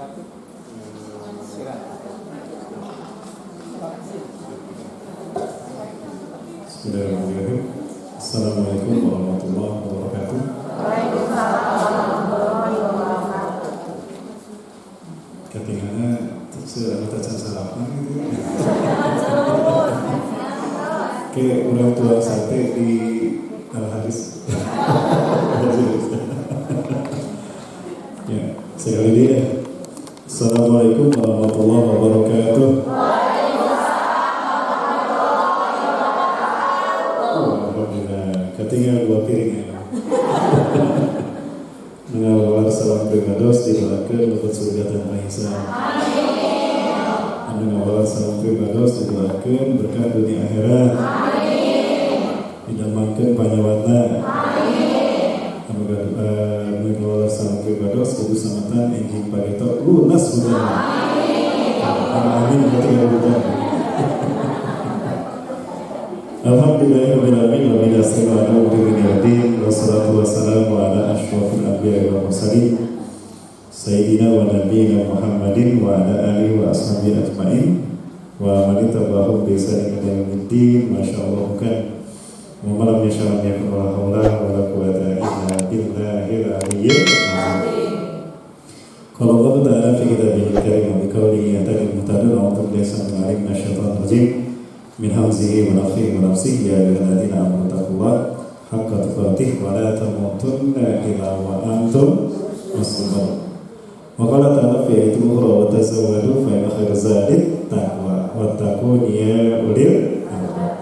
wabarakatuh. Silakan. Bismillahirrahmanirrahim. Assalamualaikum warahmatullahi wabarakatuh. Waalaikumsalam warahmatullahi wabarakatuh. Ketinggalan sudah kita sarapan gitu. Kayak orang tua sate di Al-Haris. Ya, sekali dia. Assalamualaikum warahmatullahi wabarakatuh. Alhamdulillah, ketinggalan 2 piring ya. Mengawal salam primados didoakan dapat surga tanpa hisab. Amin. Mengawal salam primados didoakan berkah dunia akhirat. Amin. Didamangkan panyawana. Amin. Mengawal salam primados kudu samatan engking pageto lunas hujan. Amin. Amin. Ketinggalan. Alhamdulillahirrahmanirrahim wa min as-salatu wa wassalatu wassalamu ala asyrafil anbiya'i wal mursalin sayyidina wa nabiyyina Muhammadin wa ala alihi wa ashabihi ajma'in wa man tabi'ahum bi ihsanin ila yaumiddin. Masyaallah bukan wa malam yashalam yakun wa haula wa la quwwata illa billahil aliyyil azim. Qala Allah ta'ala fi kitabihil karim wa bi qawlihi atani mutadun a'udzu billahi minasyaitonir rajim min hamzihi wa nafthihi wa nafsihi ya ayyuhalladzina amanu taqullaha haqqa tuqatih wa la tamutunna illa wa antum muslimun. Wa qala ta'ala fi ayatin ukhra wa tazawwadu fa inna khayra zadi taqwa wattaqun ya ulil albab.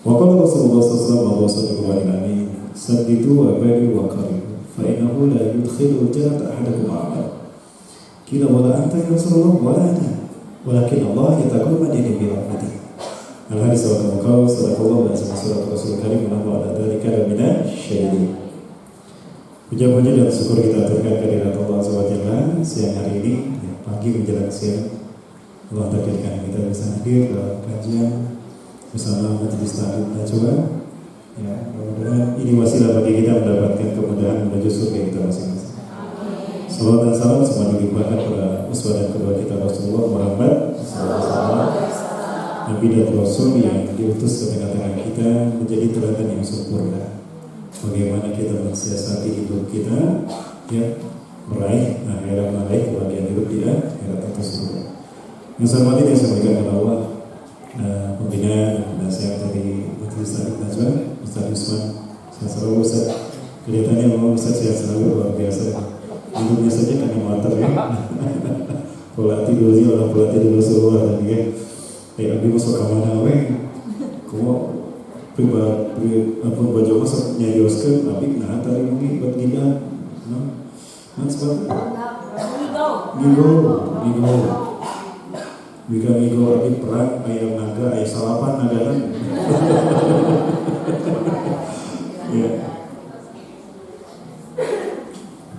Wa qala Rasulullah sallallahu alaihi wasallam sabbitu wa badiru wa qaribu fa innahu la yudkhilul jannata ahadakum a'mal. Qila wala anta ya Rasulullah wala ana walakin Allah yataqabbal min rahmatih. Al-hadis wa kama sallallahu alaihi wasallam surat Rasul Karim wa ala dzalika minasy syahidin. Puja-puji dan syukur kita aturkan kehadirat Allah SWT siang hari ini, pagi menjelang siang. Allah takdirkan kita bisa hadir dalam kajian bersama majelis taklim Najwa. Ya, mudah-mudahan ini wasilah bagi kita mendapatkan kemudahan menuju surga kita masing-masing. Salawat dan salam semua dilimpahkan kepada uswah dan kedua kita Rasulullah Muhammad SAW, Nabi dan Rasul yang diutus ke tengah-tengah kita menjadi teladan yang sempurna. Bagaimana kita mensiasati hidup kita, ya, meraih akhirat meraih kebahagiaan hidup di akhirat itu surga. Yang saya hormati yang saya berikan kepada Allah, pembina dan penasihat dari Majelis Taklim Najwa, Ustaz Yusman. Saya selalu Ustaz, kelihatannya memang Ustaz sehat selalu, luar biasa. Hidupnya saja kami muatar ya. Pola tidurnya orang pola tidur Rasulullah dan dia. Abi masuk kamar nawe, kamu pribadi apa baju masuk nyayoskan, abi nah tadi mungkin buat gila, nah sebab migo abi perang ayam naga ayam salapan naga kan, ya.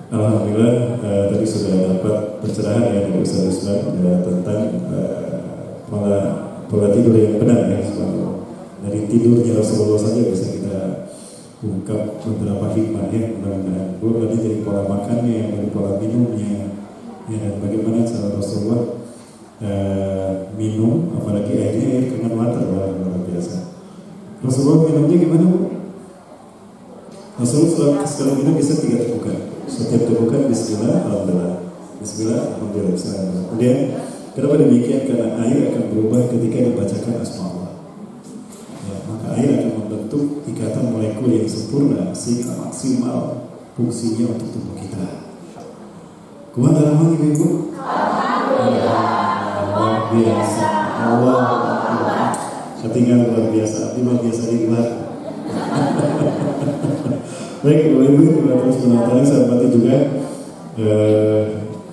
Alhamdulillah tadi sudah dapat pencerahan ya dari Ustaz Usman tentang pola tidur yang benar ya. Dari tidurnya Rasulullah saja bisa kita ungkap beberapa hikmah ya, mudah-mudahan. Belum lagi dari pola makannya, dari pola minumnya, ya, dan bagaimana cara Rasulullah minum, apalagi airnya air keringat water luar biasa. Rasulullah minumnya gimana Bu? Rasulullah sekali minum bisa 3 tegukan. Setiap tegukan Bismillah, Alhamdulillah. Bismillah, Alhamdulillah. Kemudian kenapa demikian? Karena air akan berubah ketika dibacakan asma Allah. Ya, maka air akan membentuk ikatan molekul yang sempurna sehingga maksimal fungsinya untuk tubuh kita. Kuat dalam ibu-ibu? Luar biasa. Allah ketinggalan luar biasa. Luar biasa digelar. Baik, Ibu terima terus menonton. Saya hormati juga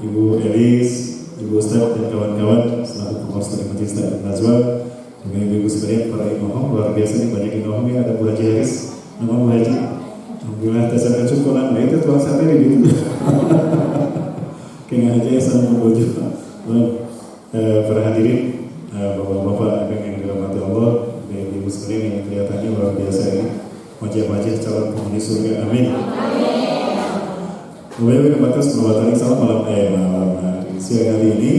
Ibu Elis, Ibu Ustaz dan kawan-kawan selaku pengurus dari Majelis Taklim Najwa, juga Ibu sekalian para imam luar biasa nih, banyak imam yang ada Bu Haji Haris, nama Bu Haji. Alhamdulillah dasarnya cukup lah, itu tuang sate di situ. Kayaknya aja sama membojo. Para hadirin, bapak-bapak yang dirahmati Allah, dan Ibu sekalian yang kelihatannya luar biasa ini. Wajah-wajah calon penghuni surga, amin. Kemudian batas perbuatan sama malam siang hari ini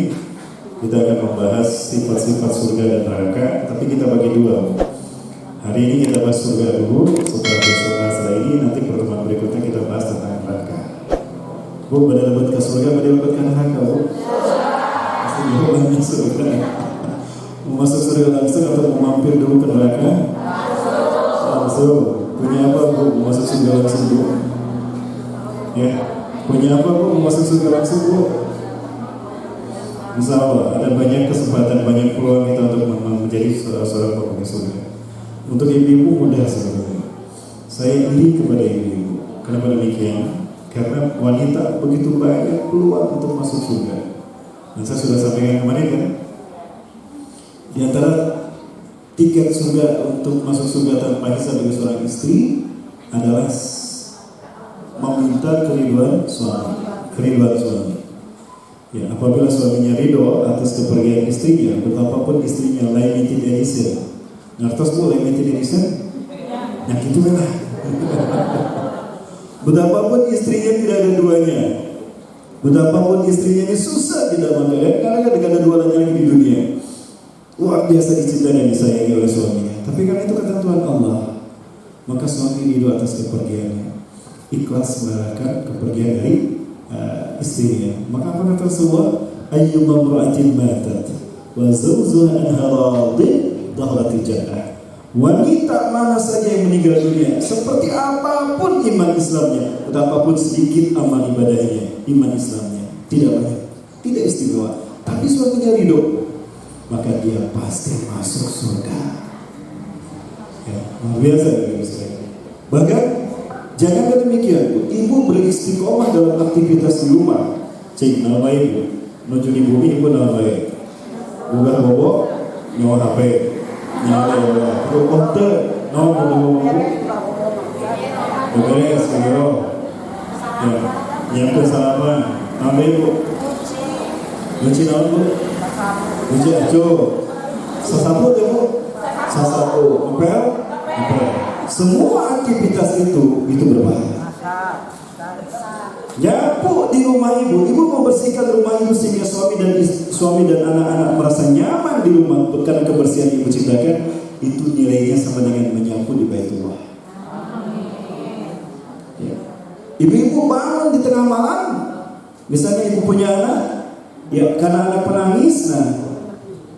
kita akan membahas sifat-sifat surga dan neraka, tapi kita bagi dua. Hari ini kita bahas surga dulu, setelah ini nanti pertemuan berikutnya kita bahas tentang neraka. Bu, pada lebat ke surga, pada lebat ke neraka, Bu? Pasti jawabannya surga. Mau masuk surga langsung atau mau mampir dulu ke neraka? Langsung. Punya apa, Bu? Mau masuk surga langsung, Bu? Ya. Punya apa, Bu? Mau masuk surga langsung, Bu? Insya Allah, ada banyak kesempatan, banyak peluang kita untuk menjadi seorang penghuni surga. Untuk ibu-ibu mudah sebenarnya. Saya iri kepada ibu-ibu. Kenapa demikian? Karena wanita begitu banyak peluang untuk masuk surga. Dan saya sudah sampaikan kemarin kan, di antara tiket surga untuk masuk surga tanpa hisab bagi seorang istri adalah meminta keriduan suami. Ya, apabila suaminya ridho atas kepergian istrinya, betapapun istrinya limited edition. Ngertos Bu limited edition? Nah itu kan. Betapapun istrinya tidak ada duanya, betapapun istrinya ini susah tidak makan, karena tidak ada dua lagi di dunia. Luar biasa dicintai dan disayangi oleh suaminya. Tapi kan itu ketentuan Allah. Maka suami ridho atas kepergiannya, ikhlas merelakan kepergian dari istrinya. Maka apa kata Rasulullah? Ayyuma imra'atin matat wa zawjuha anha radin dakhalatil jannah. Wanita mana saja yang meninggal dunia, seperti apapun iman Islamnya, betapapun sedikit amal ibadahnya, iman Islamnya tidak banyak, tidak istimewa, tapi suaminya ridho, maka dia pasti masuk surga. Ya, luar biasa ya. Bahkan jangan demikian, ibu beristiqomah dalam aktivitas di rumah. Cik nama ibu, menuju di bumi ibu nama baik. Bukan bobo, nyawa HP, nyawa bobo. Dokter, nama bobo. Beres, kiro. Ya, nyampe salaman. Nama ibu. Nyuci nama bu. Nyuci aco. Sasapu deh bu. Sasapu. Ngepel. Semua aktivitas itu berbahaya. Nyapu di rumah ibu membersihkan rumah ibu sehingga suami dan anak-anak merasa nyaman di rumah karena kebersihan ibu ciptakan, itu nilainya sama dengan menyapu di Baitullah. Ya. Ibu-ibu bangun di tengah malam, misalnya ibu punya anak, ya karena anak penangis, nah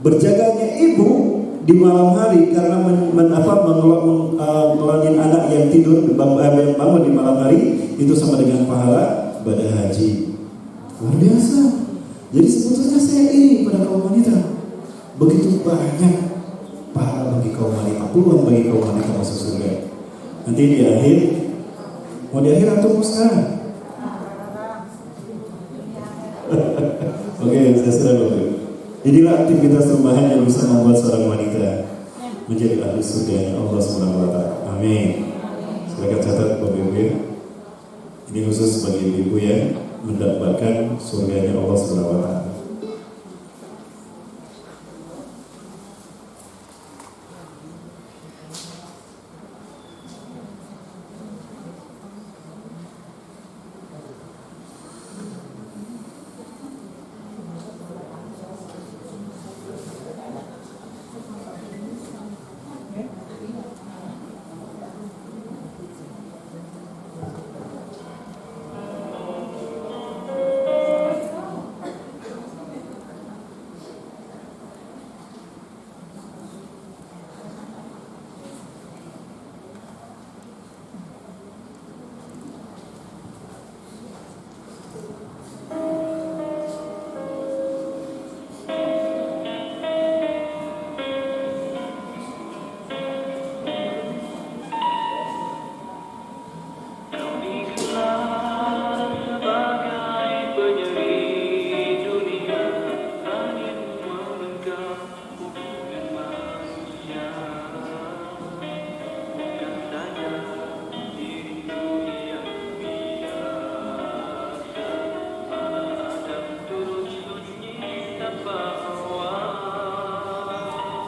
berjaganya ibu di malam hari karena ngelolongin anak yang tidur bangun di malam hari, itu sama dengan pahala ibadah haji. Luar biasa. Jadi sebetulnya saya iri pada kaum wanita. Begitu banyak pahala bagi kaum wanita, peluang bagi kaum wanita masuk surga. Nanti di akhir, mau di akhir atau mau sekarang? Oke, saya sudah lupa. Inilah aktivitas rumahan yang bisa membuat seorang wanita menjadi ahli surga Allah Subhanahu wa taala. Amin. Silakan catat Bapak Ibu. Ini khusus bagi ibu yang mendapatkan surganya Allah Subhanahu wa taala.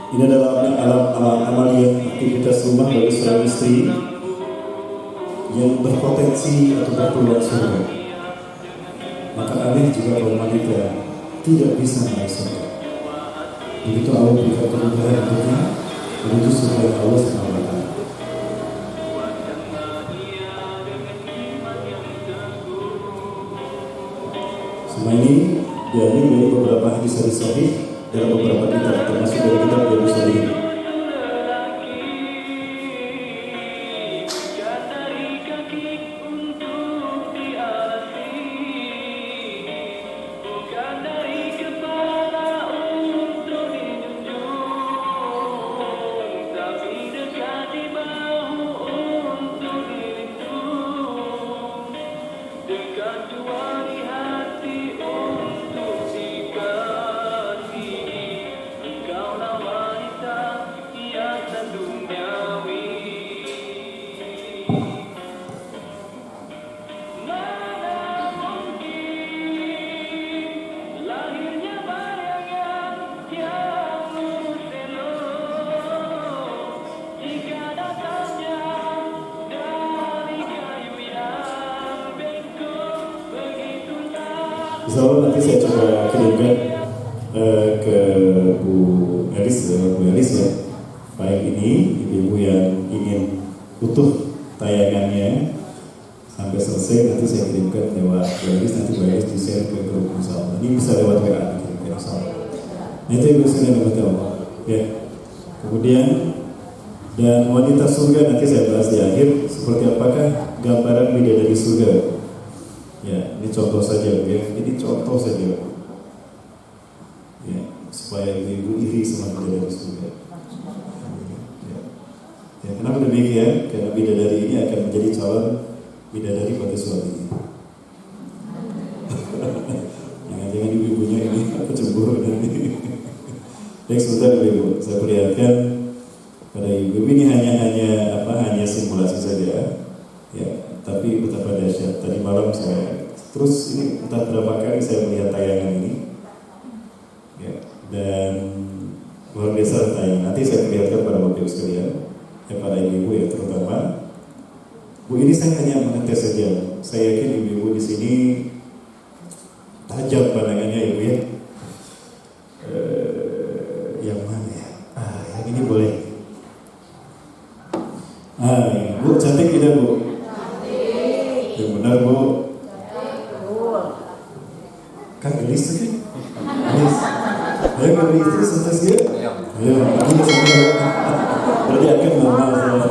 Ini adalah amaliyat aktivitas rumah bagi seorang istri yang berpotensi atau berpeluang surga. maka aneh jika kaum wanita tidak bisa meraih surga. Begitu Allah berikan kemudahan untuknya menuju surga Allah SWT. Semua ini diambil dari beberapa hadis sahih dalam beberapa kitab, termasuk dari kitab Riyadhus Shalihin. Insyaallah nanti saya coba kirimkan ke Bu Elis ya. Baik ini ibu-ibu yang ingin utuh tayangannya sampai selesai, nanti saya kirimkan lewat Bu Elis, nanti Bu Elis di-share ke grup insyaallah. Ini bisa lewat WA dikirimkan insyaallah. Nah itu ibu sekalian Allah. Ya. Kemudian dan wanita surga nanti saya bahas di akhir, seperti apakah gambaran bidadari surga. Ya, ini contoh saja ya. Ini contoh saja. Ya, supaya ibu iri sama bidadari surga. Ya, kenapa demikian? Karena bidadari ini akan menjadi calon bidadari pada suaminya. Jangan-jangan ibu-ibunya ini apa cemburu dan ini. Baik, sebentar ibu, saya perlihatkan pada ibu ini hanya simulasi saja. Ya, tapi betapa dahsyat. Tadi malam saya terus ini entah berapa kali saya melihat tayangan ini. Ya, dan luar biasa tayangan. Nanti saya perlihatkan pada Bapak Ibu sekalian, para ibu-ibu ya terutama. Bu, ini saya hanya mengetes saja. Saya yakin ibu-ibu di sini tajam pandangannya ibu ya. Yang mana ya? Yang ini boleh. Bu cantik tidak Bu? Yang benar Bu. Kan gelis tadi? Gelis. Saya kalau istri sentas dia? Ya, ini semua. Berarti akan normal saya.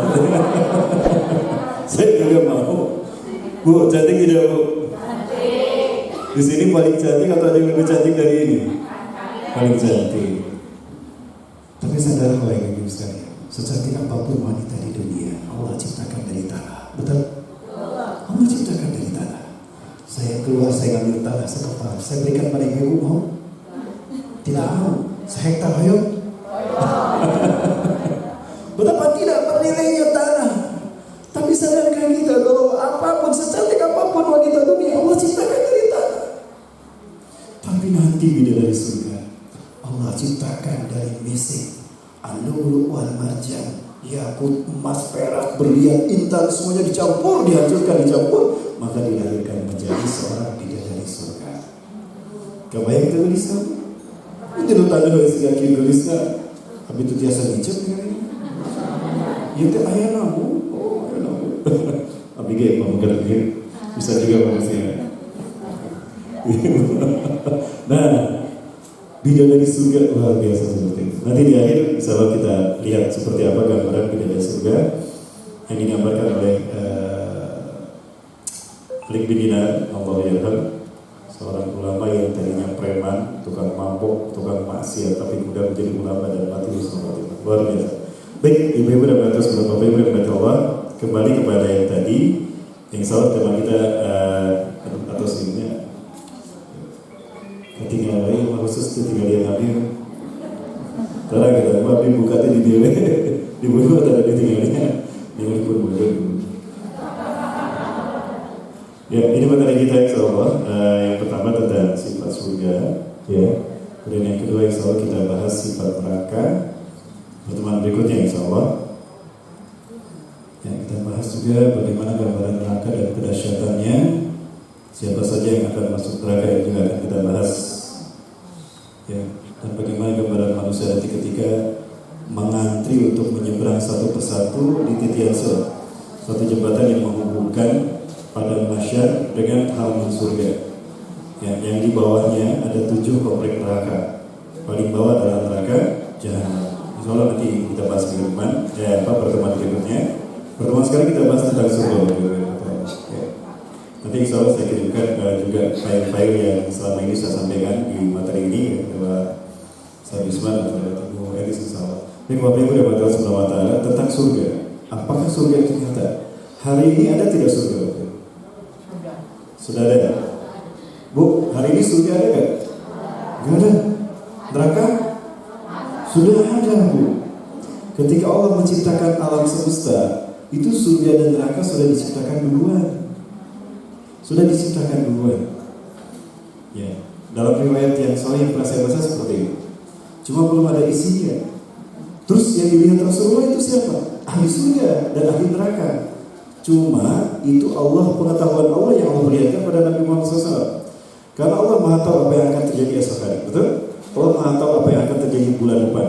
Saya juga mau. Bu, cantik tidak Bu? Cantik. Di sini paling cantik atau ada yang lebih cantik dari ini? Paling cantik. Tapi sadar oleh ibu sekalian, secantik apapun wanita di dunia, Allah ciptakan dari tanah. Betul? Allah ciptakan dari tanah. Saya keluar, saya ambil tanah sekepal, saya berikan pada ibu, mau? Tidak mau. Sehektar, ayo. Betapa tidak bernilainya tanah. Tapi sadarkan kita kalau apapun, secantik apapun wanita dunia, Allah ciptakan dari tanah. Tapi nanti bidadari surga, Allah ciptakan dari misik, al-lu'lu' wal marjan, yakut, emas, perak, berlian, intan, semuanya dicampur, dihancurkan, dicampur, maka dilahirkan menjadi seorang bidadari surga. Kebayang kita gelisah? Itu tanda dari segala gelisah. Tapi itu tiasa dicek kan ini? Ya ke ayah namu, ayah namu. Tapi gak pemegang bisa juga manusia. Nah, bidadari surga luar biasa seperti itu. Nanti di akhir insyaallah kita lihat seperti apa gambaran bidadari surga yang digambarkan oleh Malik bin Dinar, Allah yarham, seorang ulama yang tadinya preman, tukang mabok, tukang maksiat, tapi kemudian menjadi ulama dan mati bersama Allah. Luar biasa. Baik, ibu-ibu dan bapak ibu yang berkata Allah, kembali kepada yang tadi, yang salah tema kita atau sebelumnya. Ketinggalan lagi, khusus itu tinggal dia ngambil. Karena kita buat dibukanya di dia, dibuka ada ditinggalnya, yang pun boleh. Ya, ini materi kita insyaallah. Yang pertama tentang sifat surga, ya. Kemudian yang kedua insyaallah kita bahas sifat neraka. Pertemuan berikutnya insyaallah. Ya, kita bahas juga bagaimana gambaran neraka dan kedahsyatannya. Siapa saja yang akan masuk neraka yang juga akan kita bahas. Ya, dan bagaimana gambaran manusia nanti ketika mengantri untuk menyeberang satu persatu di titian sirat, satu jembatan yang menghubungkan padang mahsyar dengan halaman surga. Ya, yang di bawahnya ada 7 komplek neraka. Paling bawah adalah neraka jahanam. Insyaallah nanti kita bahas minggu depan. Pertemuan berikutnya. Pertemuan sekarang kita bahas tentang surga. Ya. Nanti insyaallah saya kirimkan juga file-file yang selama ini saya sampaikan di materi ini kepada Ustaz Yusman atau Ibu Elis insyaallah. Ini Bapak Ibu dan Bapak Subhanahu wa taala tentang surga. Apakah surga itu nyata? Hari ini ada tidak surga? Sudah ada. Bu, hari ini surga ada nggak? Nggak ada. Neraka? Sudah ada, Bu. Ketika Allah menciptakan alam semesta, itu surga dan neraka sudah diciptakan duluan. Sudah diciptakan duluan. Ya, dalam riwayat yang sahih yang pernah saya baca seperti itu. Cuma belum ada isinya. Terus yang dilihat Rasulullah itu siapa? Ahli surga dan ahli neraka. Cuma itu pengetahuan Allah yang Allah berikan pada Nabi Muhammad SAW. Karena Allah Maha tahu apa yang akan terjadi esok hari, betul? Allah Maha tahu apa yang akan terjadi bulan depan.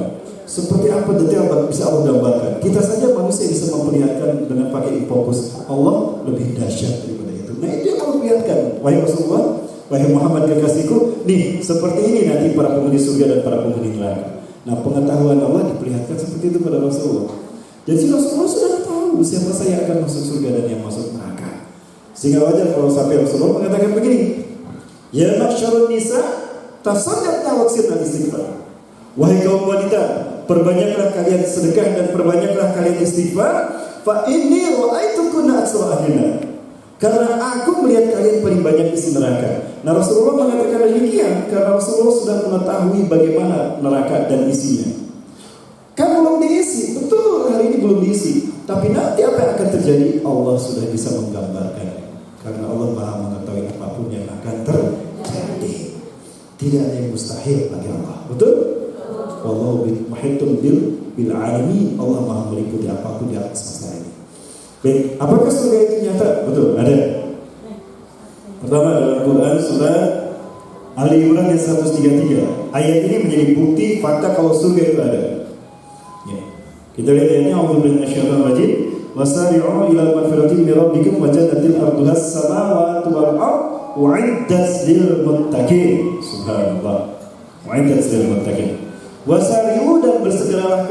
Seperti apa detail bisa Allah gambarkan. Kita saja manusia bisa memperlihatkan dengan pakai fokus. Allah lebih dahsyat daripada itu. Nah itu yang Allah perlihatkan. Wahai Rasulullah, wahai Muhammad kekasihku, nih seperti ini nanti para penghuni surga dan para penghuni neraka. Nah pengetahuan Allah diperlihatkan seperti itu pada Rasulullah. Jadi Rasulullah sudah tahu siapa saya akan masuk surga dan yang masuk neraka. Sehingga wajar kalau sampai Rasulullah mengatakan begini. Ya masyarun nisa tasaddaqna waqsirna istighfar. Wahai kaum wanita, perbanyaklah kalian sedekah dan perbanyaklah kalian istighfar. Fa inni ra'aitukunna aksara ahlina. Karena aku melihat kalian paling banyak isi neraka. Nah Rasulullah mengatakan demikian karena Rasulullah sudah mengetahui bagaimana neraka dan isinya. Kan belum diisi, betul hari ini belum diisi. Tapi nanti apa yang akan terjadi Allah sudah bisa menggambarkan. Karena Allah Maha mengetahui apapun yang akan terjadi. Tidak ada yang mustahil bagi Allah. Betul? Wallahu muhitun bil alamin. Allah Maha meliputi apapun di atas semesta ini. Baik, apakah surga itu nyata? Betul, ada. Pertama dalam Quran surah Ali Imran ayat 133. Ayat ini menjadi bukti fakta kalau surga itu ada. Ya. Kita lihat ayatnya A'udzubillahi minasyaitonir rajim. Wasari'u ila magfiratin min rabbikum wa jannatin 'arduha as-samawati wal ardh u'iddat lil muttaqin. Subhanallah. U'iddat lil muttaqin. Wasari'u dan bersegeralah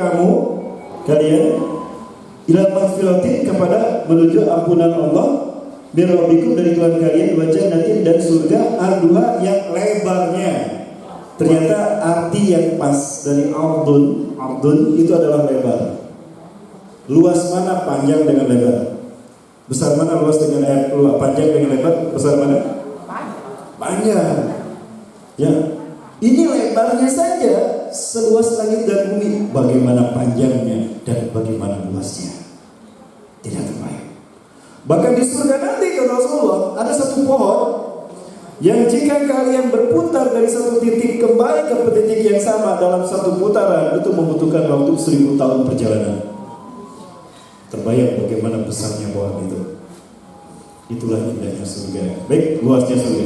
kalian ila magfiratin kepada menuju ampunan Allah min rabbikum dari Tuhan kalian wa jannatin dan surga arduha yang lebarnya. Ternyata arti yang pas dari ardun itu adalah lebar. Luas mana panjang dengan lebar? Besar mana luas dengan panjang dengan lebar? Besar mana? Panjang. Ya. Ini lebarnya saja seluas langit dan bumi. Bagaimana panjangnya dan bagaimana luasnya? Tidak terbayang. Bahkan di surga nanti kata Rasulullah ada satu pohon yang jika kalian berputar dari satu titik kembali ke titik yang sama dalam satu putaran itu membutuhkan waktu 1000 tahun perjalanan. Terbayang bagaimana besarnya pohon itu. Itulah indahnya surga. Baik, luasnya surga.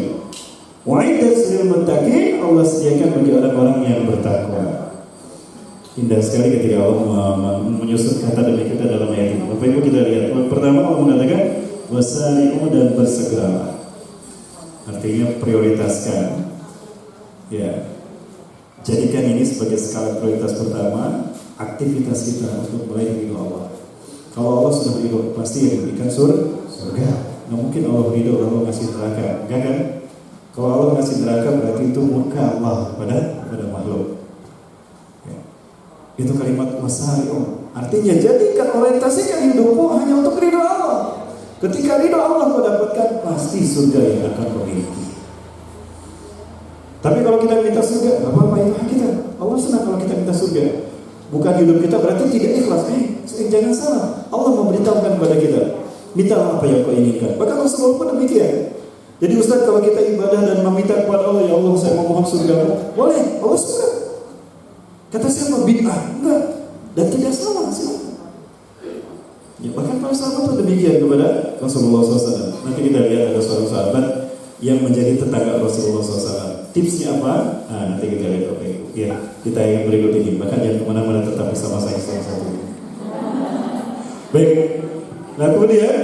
Wa'iddat lil muttaqin, Allah sediakan bagi orang-orang yang bertakwa. Indah sekali ketika Allah menyusun kata demi kata dalam ayat ini. Bapak Ibu kita lihat. Pertama Allah mengatakan wasari'u dan bersegeralah. Artinya prioritaskan. Ya. Jadikan ini sebagai skala prioritas pertama aktivitas kita untuk meraih ridho Allah. Kalau Allah sudah ridho, pasti yang diberikan surga. Nggak mungkin Allah ridho lalu ngasih neraka, enggak kan? Kalau Allah ngasih neraka berarti itu murka Allah pada makhluk. Ya. Itu kalimat wasari'u. Artinya jadikan orientasikan hidupmu hanya untuk ridho Allah. Ketika ridho Allah kau dapatkan, pasti surga yang akan kau miliki. Tapi kalau kita minta surga, nggak apa-apa, itu hak kita. Allah senang kalau kita minta surga. Bukan hidup kita berarti tidak ikhlas. Jangan salah. Allah memberitahukan kepada kita, mintalah apa yang kau inginkan. Bahkan Rasulullah pun demikian. Jadi Ustaz, kalau kita ibadah dan meminta kepada Allah, ya Allah saya memohon surga, boleh, Allah suka. Kata siapa? Bid'ah? Enggak. Dan tidak salah, silakan. Ya, bahkan para sahabat pun demikian kepada Rasulullah SAW. Nanti kita lihat ada seorang sahabat yang menjadi tetangga Rasulullah SAW. Tipsnya apa? Nanti kita lihat Bapak Ibu. Ya, kita yang berikut ini. Bahkan jangan kemana-mana, tetap bersama saya satu. Baik. Nah kemudian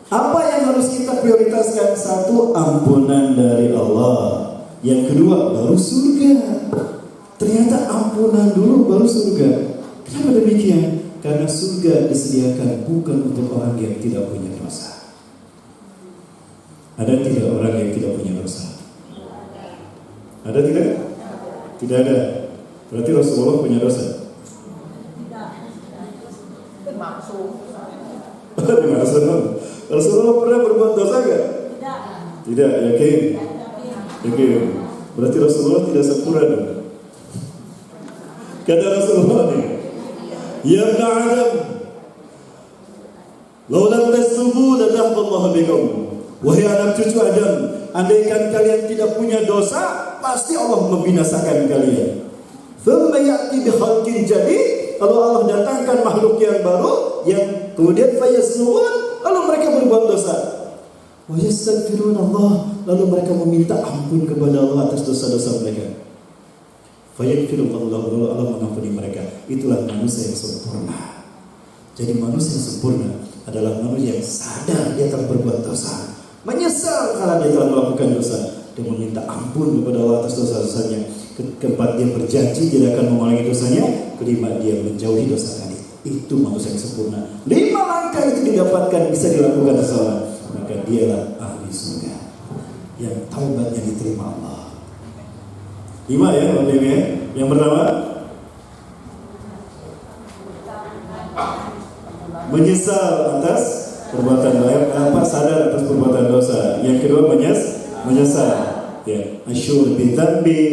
apa yang harus kita prioritaskan? Satu, ampunan dari Allah. Yang kedua, baru surga. Ternyata ampunan dulu baru surga. Kenapa demikian? Karena surga disediakan bukan untuk orang yang tidak punya dosa. Ada tidak orang yang tidak punya dosa? Ada tidak? Tidak ada. Berarti Rasulullah punya dosa? Tidak. Rasulullah pernah berbuat dosa enggak? Tidak. Yakin? Yakin. Berarti Rasulullah tidak sempurna dong. Kata Rasulullah nih, ya ibn Adam, law lam taslubu la dhahaba Allah bikum. Wahai anak cucu Adam, andaikan kalian tidak punya dosa, pasti Allah membinasakan kalian. Thumma ya'ti bi khalqin jadid, lalu Allah datangkan makhluk yang baru yang kemudian fayasluun, lalu mereka berbuat dosa. Wa yastaghfirun Allah, lalu mereka meminta ampun kepada Allah atas dosa-dosa mereka. Fayaghfirullah, lalu Allah mengampuni mereka. Itulah manusia yang sempurna. Jadi manusia yang sempurna adalah manusia yang sadar dia telah berbuat dosa, menyesal karena dia telah melakukan dosa, dan meminta ampun kepada Allah atas dosa-dosanya. Keempat, dia berjanji dia akan mengulangi dosanya. Kelima, dia menjauhi dosa tadi. Itu manusia yang sempurna. 5 langkah itu didapatkan, bisa dilakukan seseorang, maka dialah ahli surga yang taubatnya diterima Allah. 5 ya, Bapak Ibu ya. Yang pertama, menyesal atas perbuatan baik, sadar atas perbuatan dosa. Yang kedua, menyesal. Ya, asyur bi dzambi,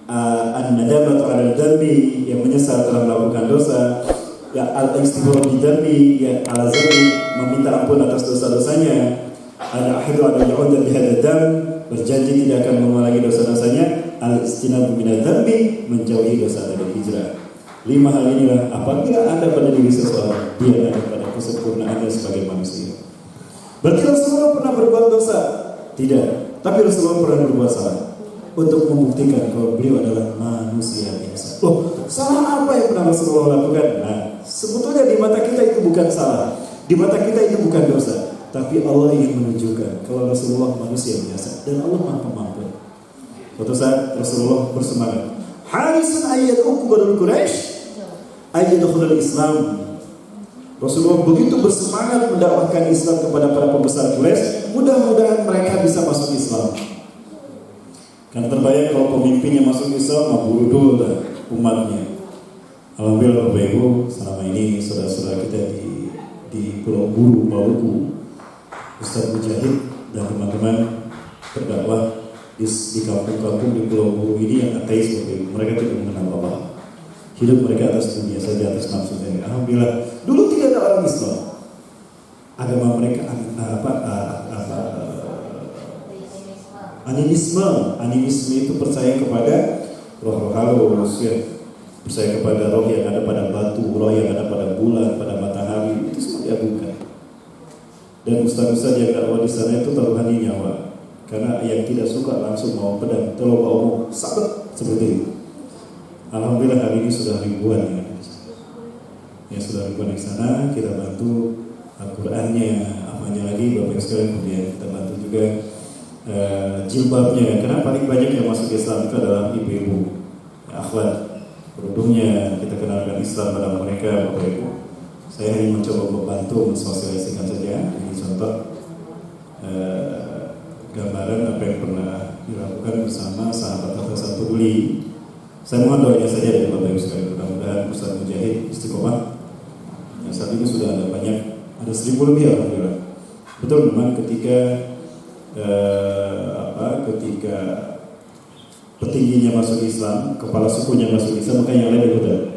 an-nadamatu 'ala dzambi, yang menyesal telah melakukan dosa. Ya, al-istighfar bi dzambi, ya ala dzambi, meminta ampun atas dosa-dosanya. Al-ahdu 'ala al-'udda bi hadzal dzam, berjanji tidak akan mengulangi dosa-dosanya. Al-istinabu minadz dzambi, menjauhi dosa dari hijrah. 5 hal inilah apabila ada pada diri seseorang, dia ada pada kesempurnaannya sebagai manusia. Berarti Rasulullah pernah berbuat dosa? Tidak. Tapi Rasulullah pernah berbuat salah, untuk membuktikan kalau beliau adalah manusia biasa. Loh, salah apa yang pernah Rasulullah lakukan? Nah, sebetulnya di mata kita itu bukan salah, di mata kita itu bukan dosa. Tapi Allah ingin menunjukkan kalau Rasulullah manusia biasa dan Allah Maha Pemampun. Suatu saat Rasulullah bersemangat, harisun ayyad'u kubarul Quraisy ayyadkhulul Islam. Rasulullah begitu bersemangat mendakwahkan Islam kepada para pembesar Quraisy, mudah-mudahan mereka bisa masuk Islam. Karena terbayang kalau pemimpinnya masuk Islam, bunuh dulu umatnya. Alhamdulillah Bapak Ibu, selama ini saudara-saudara kita di Pulau Buru, Maluku, Ustaz Mujahid dan teman-teman berdakwah di kampung-kampung di Pulau Buru ini yang ateis, Bapak Ibu. Mereka tidak mengenal Allah. Hidup mereka atas dunia saja, atas nafsu saja. Alhamdulillah, dulu tidak ada orang Islam. Agama mereka animisme itu percaya kepada roh-roh halus, ya. Percaya kepada roh yang ada pada batu, roh yang ada pada bulan, pada matahari, itu semua diagungkan. Dan ustaz-ustaz yang dakwah di sana itu taruhannya nyawa. Karena yang tidak suka langsung mau pedang, kalau mau sabet seperti itu. Alhamdulillah hari ini sudah ribuan ya sudah ribuan di sana. Kita bantu Al-Qur'annya, apanya lagi Bapak Ibu sekalian, kemudian kita bantu juga jilbabnya. Karena paling banyak yang masuk Islam itu adalah ibu-ibu, akhwat. Kerudungnya kita kenalkan Islam pada mereka, Bapak Ibu. Saya hanya mencoba membantu mensosialisasikan saja. Ini contoh gambaran apa yang pernah dilakukan bersama sahabat Atasan Peduli. Saya mohon doanya saja dari Bapak Ibu sekalian, mudah-mudahan Ustaz Mujahid istiqomah. Yang saat ini sudah ada banyak, ada 1000 lebih alhamdulillah. Betul memang ketika petingginya masuk Islam, kepala sukunya masuk Islam, maka yang lain ikutan.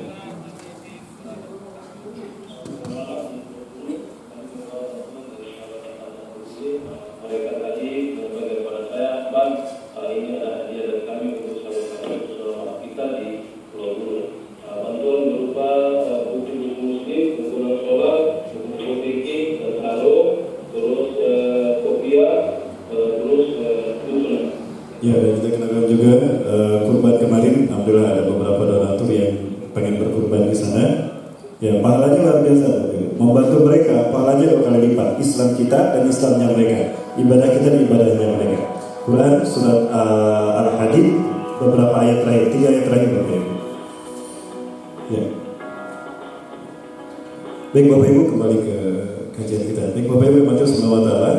Terus kopiah, terus Ya, dan kita kenalkan juga kurban kemarin, alhamdulillah ada beberapa donatur yang pengen berkurban di sana. Ya, pahalanya luar biasa. Membantu mereka, pahalanya 2 kali lipat. Islam kita dan Islamnya mereka. Ibadah kita dan ibadahnya mereka. Quran surat Al-Hadid beberapa ayat terakhir, 3 ayat terakhir Bapak Ibu. Ya. Baik Bapak Ibu, kembali ke kajian kita. Baik Bapak Ibu, Matius Subhanahu wa Ta'ala.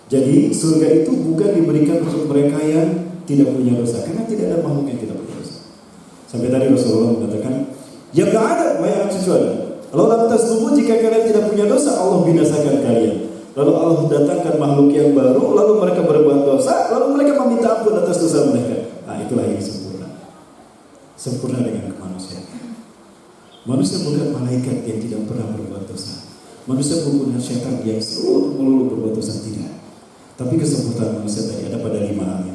Jadi surga itu bukan diberikan untuk mereka yang tidak punya dosa, karena tidak ada makhluk yang tidak punya dosa. Sampai tadi Rasulullah mengatakan, ya nggak ada, banyak cucu ada. Lalu lantas tubuh jika kalian tidak punya dosa, Allah binasakan kalian. Lalu Allah datangkan makhluk yang baru, lalu mereka berbuat dosa, lalu mereka meminta ampun atas dosa mereka. Nah itulah yang sempurna. Sempurna dengan kemanusiaan. Manusia bukan malaikat yang tidak pernah berbuat dosa. Manusia bukan syaitan yang selalu melulu berbuat dosa, tidak. Tapi kesempurnaan manusia tadi ada pada 5 hal.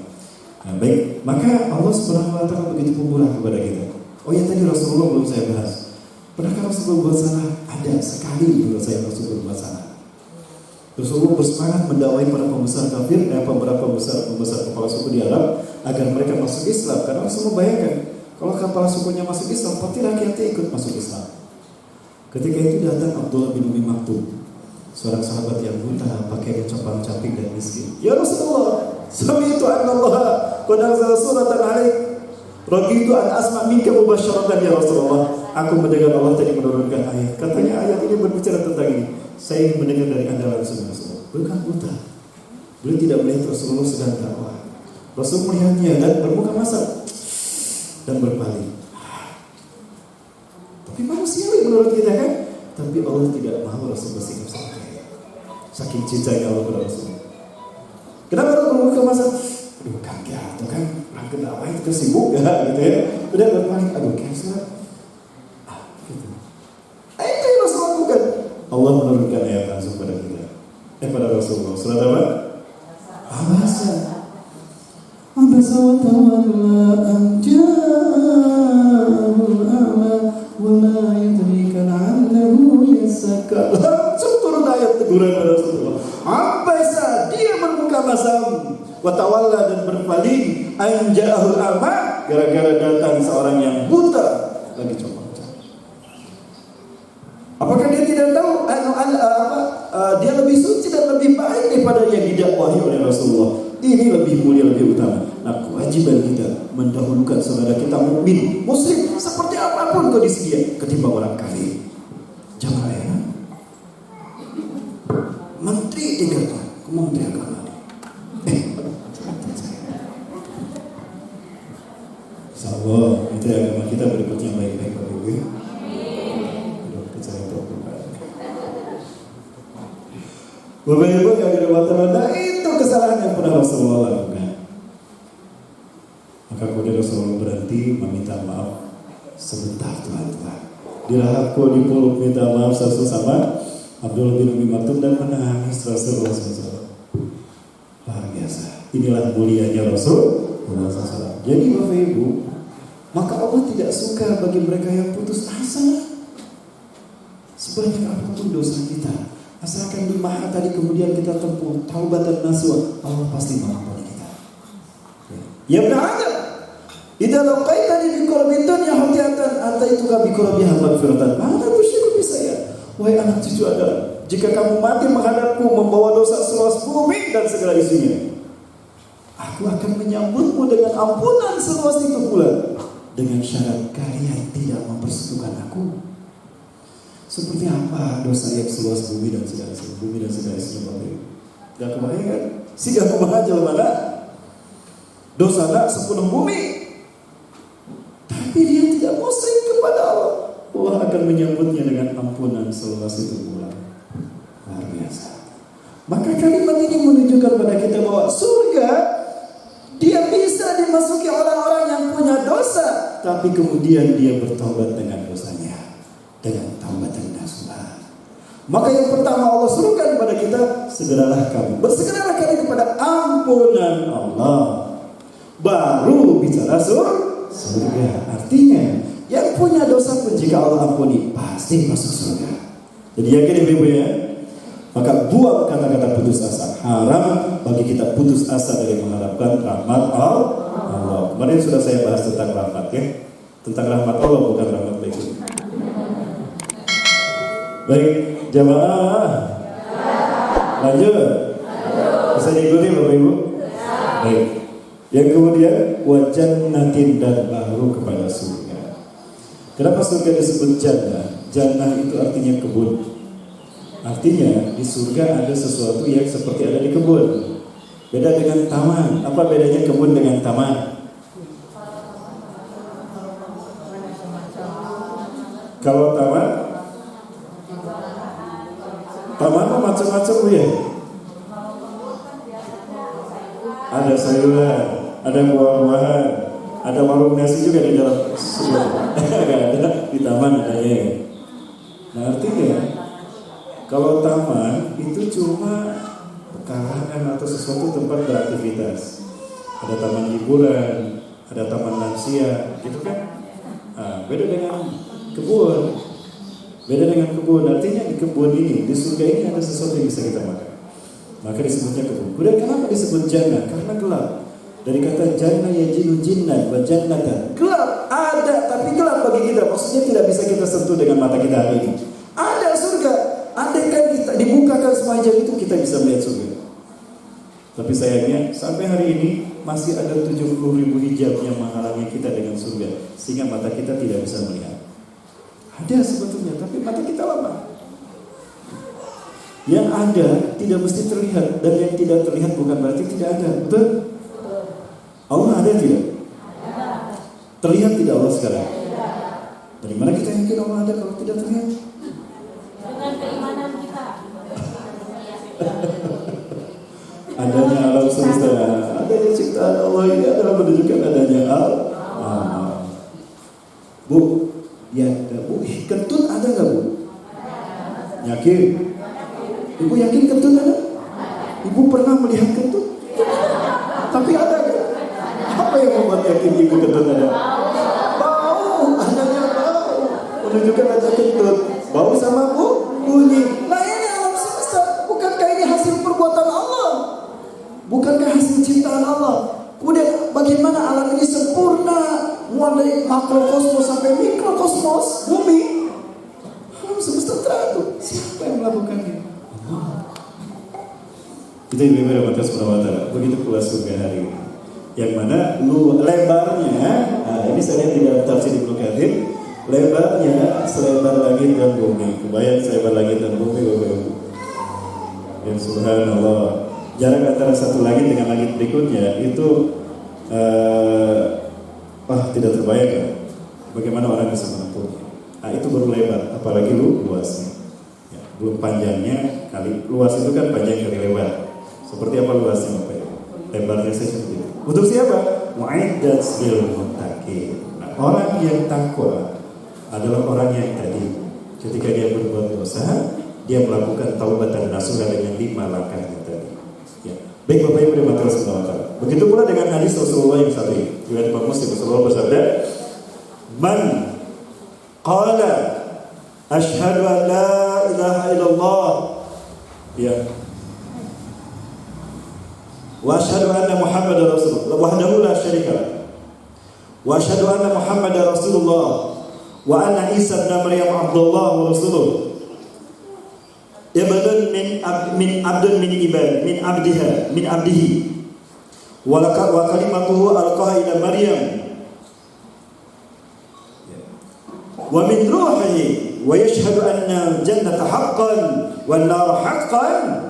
Nah, baik, maka Allah Subhanahu wa Ta'ala begitu pemurah kepada kita. Oh ya, tadi Rasulullah belum saya bahas. Pernahkah Rasulullah berbuat salah? Ada sekali menurut saya Rasulullah berbuat salah. Rasulullah bersemangat mendakwai para pembesar kafir, beberapa pembesar kepala suku di Arab agar mereka masuk Islam. Karena Rasulullah bayangkan, kalau kepala sukunya masuk Islam, pasti rakyatnya ikut masuk Islam. Ketika itu datang Abdullah bin Umi Maktum, seorang sahabat yang buta, pakainya compang-camping dan miskin. Ya Rasulullah, sami itu anna Allah qad anzala suratan 'alaik. Ragitu an asma' minka mubasyaratan ya Rasulullah. Aku mendengar Allah tadi menurunkan ayat. Katanya ayat ini berbicara tentang ini. Saya ingin mendengar dari Anda langsung Rasulullah. Bukan buta. Beliau tidak melihat Rasulullah sedang dakwah. Rasul melihatnya dan bermuka masam dan berpaling. Tapi manusiawi menurut kita kan? Tapi Allah tidak mau Rasul bersikap seperti itu. Saking cintanya Allah kepada Rasul. Kenapa Rasul bermuka masam? Aduh kaget tuh kan, orang kenapa itu sibuk ya gitu ya. Udah berpaling, aduh kaget. Gitu. Itu yang Rasul lakukan. Allah menurunkan ayat langsung pada kita. Pada Rasulullah. Surat apa? Abasa wa tawalla an ja'ahul a'ma wa ma yudrika la'allahu yazakka. Langsung turun ayat teguran pada Rasulullah. Abasa, dia bermuka masam, wa tawalla, dan berpaling, an ja'ahul a'ma, gara-gara datang seorang yang buta lagi coba. Apakah dia tidak tahu dia lebih suci dan lebih baik daripada yang didakwahi oleh Rasulullah? Ini lebih mulia, lebih utama. Nah, kewajiban kita mendahulukan saudara kita mukmin, muslim, seperti apapun kondisi dia, ketimbang orang kafir. Jangan heran. Menteri tingkatan, Kementerian Agama. Insyaallah, itu agama kita berikutnya baik-baik Bapak Ibu. Bapak Ibu yang dirahmati, itu kesalahan yang pernah Rasulullah lakukan. Maka kemudian Rasulullah berhenti meminta maaf sebentar, Tuhan. Dirahapku dipeluk minta maaf sama Abdullah bin Umi Maktum dan menangis Rasulullah SAW. Luar biasa. Inilah mulianya Rasulullah SAW. Jadi Bapak Ibu, maka Allah tidak suka bagi mereka yang putus asa. Sebanyak apapun dosa kita, asalkan 5 hal tadi kemudian kita tempuh taubat dan nasuha, Allah pasti mengampuni kita. Ya benar. Idza laqaitani bi qurbi dunya hatiatan ataituka bi qurbiha maghfiratan. Maka tusyriku bi saya. Wahai anak cucu Adam, jika kamu mati menghadapku membawa dosa seluas bumi dan segala isinya, aku akan menyambutmu dengan ampunan seluas itu pula, dengan syarat kalian tidak mempersekutukan aku. Seperti apa dosa yang seluas bumi dan segala isinya Bapak Ibu? Gak kebayang kan? Si gak kebayang aja mana? Dosa nak sepenuh bumi, tapi dia tidak musyrik kepada Allah. Allah akan menyambutnya dengan ampunan seluas itu pula. Luar biasa. Maka kalimat ini menunjukkan pada kita bahwa surga dia bisa dimasuki orang-orang yang punya dosa, tapi kemudian dia bertobat dengan dosanya, dengan taubat dan nasuha. Maka yang pertama Allah suruhkan kepada kita, bersegeralah kalian kepada ampunan Allah, baru bicara surga. Artinya yang punya dosa pun jika Allah ampuni pasti masuk surga. Jadi yakin Ibu ya. Maka buang kata-kata putus asa. haram bagi kita putus asa dari mengharapkan rahmat Allah. Kemarin sudah saya bahas tentang rahmat ya. Tentang rahmat Allah, bukan rahmat baik. Baik, jamaah. Lanjut. Bisa diikuti Bapak Ibu? Baik. Yang kemudian wajannatin, dan baru kepada surga. Kenapa surga disebut jannah? Jannah itu artinya kebun. Artinya di surga ada sesuatu yang seperti ada di kebun. Beda dengan taman. Apa bedanya kebun dengan taman? Kalau taman macam-macam ya. Ada sayuran, ada buah-buahan, ada warung nasi juga di dalam surga. Gak ada di taman adanya. Nah artinya kalau taman itu cuma pekarangan atau sesuatu tempat beraktivitas. Ada taman hiburan, ada taman lansia, gitu kan? Nah, beda dengan kebun. Beda dengan kebun. Artinya di kebun ini, di surga ini ada sesuatu yang bisa kita makan. Maka disebutnya kebun. Kemudian kenapa disebut jannah? Karena gelap. Dari kata jannah yajinu jinnan wa jannatan. Gelap ada, tapi gelap bagi kita. Maksudnya tidak bisa kita sentuh dengan mata kita hari ini. Ada surga. Andaikan kita dibukakan semacam itu, kita bisa melihat surga. Tapi sayangnya sampai hari ini masih ada 70.000 hijab yang menghalangi kita dengan surga, sehingga mata kita tidak bisa melihat. Ada sebetulnya, tapi mata kita lemah. Yang ada tidak mesti terlihat, dan yang tidak terlihat bukan berarti tidak ada. Betul? Allah ada tidak? Terlihat tidak Allah sekarang? Dari mana kita yakin Allah ada kalau tidak terlihat? Dengan keimanan kita. Adanya alam semesta, adanya ciptaan Allah ini adalah menunjukkan adanya Allah. Bu, ya, Bu, kentut ada nggak Bu? Yakin? Ibu yakin kentut ada? Ibu pernah melihat kentut? Tapi ada kan? Apa yang membuat yakin ibu kentut ada? Bau, adanya bau. Menunjukkan ada kentut. Bau sama bunyi. Nah ini alam semesta. Bukankah ini hasil perbuatan Allah? Bukankah hasil ciptaan Allah? Kemudian bagaimana alam ini sempurna, mulai dari makrokosmos sampai mikrokosmos, bumi. Alam semesta teratur. Siapa yang melakukannya? Itu yang berbeda SWT. Begitu pula surga hari ini, yang mana lebarnya, ini saya tidak tafsir Ibnu Katsir, lebarnya selebar langit dan bumi. Kebayang selebar langit dan bumi, Bapak Ibu. Dan subhanallah, jarak antara satu langit dengan langit berikutnya itu tidak terbayang. Bagaimana orang bisa menempuhnya? Itu baru lebar, apalagi luasnya. Ya, belum panjangnya kali luas, itu kan panjang kali lebar. Seperti apa luasnya Bapak Ibu? Lebarnya saya seperti itu. Untuk siapa? Mu'iddat lil muttaqin. Orang yang takwa adalah orang yang tadi ketika dia berbuat dosa, dia melakukan taubat dan nasuha dengan 5 langkahnya tadi. Ya. Baik Bapak Ibu dan Matur SWT. Begitu pula dengan hadis Rasulullah yang satu ini. Riwayat Imam Muslim, Rasulullah bersabda, "Man qala asyhadu an la ilaha illallah." Ya. Wa asyhadu anna Muhammadar Rasulullah wahdahu la syarika lah. Wa asyhadu anna Muhammadar Rasulullah wa anna Isa ibn Maryam Abdullah wa Rasuluh. Ibadun min abdihi wa kalimatuhu alqaha ila Maryam wa min ruhihi wa yashhadu anna jannata haqqan wan nar haqqan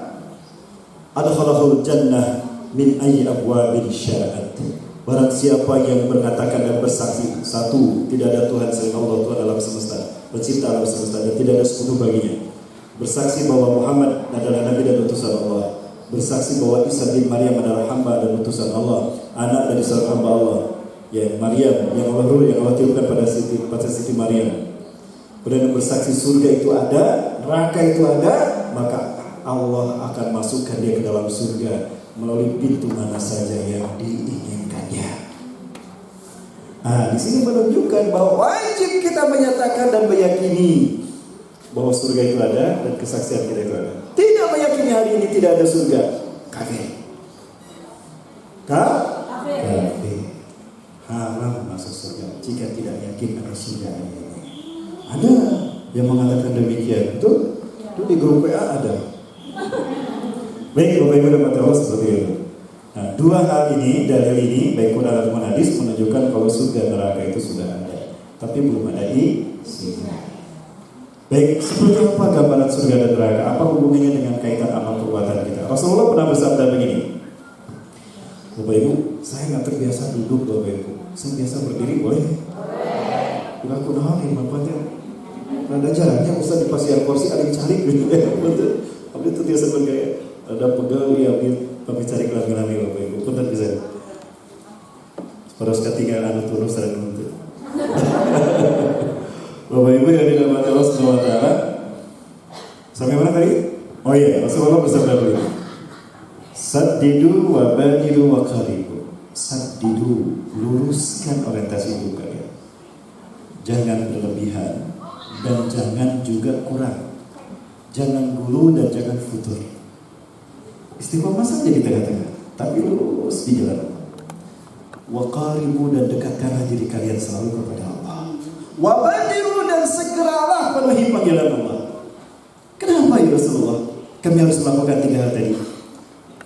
adkhalahu jannah min ayyi abwabil sya'at. Barang siapa yang mengatakan dan bersaksi, satu, tidak ada Tuhan selain Allah, Tuhan alam semesta, pencipta alam semesta, dan tidak ada sekutu baginya. Bersaksi bahwa Muhammad adalah nabi dan utusan Allah. Bersaksi bahwa Isa bin Maryam adalah hamba dan utusan Allah, anak dari seorang hamba Allah, ya Maryam, yang Allah yang Allah tiupkan pada Siti Maryam. Kemudian bersaksi surga itu ada, neraka itu ada, maka Allah akan masukkan dia ke dalam surga melalui pintu mana saja yang diinginkannya. Di sini menunjukkan bahwa wajib kita menyatakan dan meyakini bahwa surga itu ada dan kesaksian kita itu ada. Tidak meyakini hari ini tidak ada surga. kafir. Haram masuk surga jika tidak yakin akan surga ini. Ada yang mengatakan demikian, betul? Itu di grup WA ada. Baik, Bapak Ibu dan Allah seperti itu. Nah, dua hal ini, dalil ini, baik Quran maupun hadis menunjukkan kalau surga neraka itu sudah ada, tapi belum ada isinya. Baik, seperti apa gambaran surga dan neraka? Apa hubungannya dengan kaitan amal perbuatan kita? Rasulullah pernah bersabda begini, Bapak Ibu, saya nggak terbiasa duduk, Bapak Ibu. Saya biasa berdiri, boleh? Bukan kunahan, Bapak. Ada jalannya, Ustaz di pasiar kursi ada yang cari gitu ya. Tapi itu biasa bergaya. Ada pegawai ya, tapi cari kelambi-lambi Bapak Ibu. Punten bisa. Terus ketiga anu turun sareng nuntut. Bapak Ibu yang dirahmati Allah Subhanahu wa taala. Sampai mana tadi? Oh iya, Rasulullah bersabda begini. Saddidu wa badiru wa qaribu. Saddidu, luruskan orientasi hidup kalian. Jangan berlebihan dan jangan juga kurang. Jangan gulu dan jangan futur. Istiqomah saja di tengah-tengah, tapi lurus di jalan. Wa qaribu, dan dekatkanlah diri kalian selalu kepada Allah. Wa badiru, dan segeralah penuhi panggilan Allah. Kenapa ya Rasulullah? Kami harus melakukan tiga hal tadi.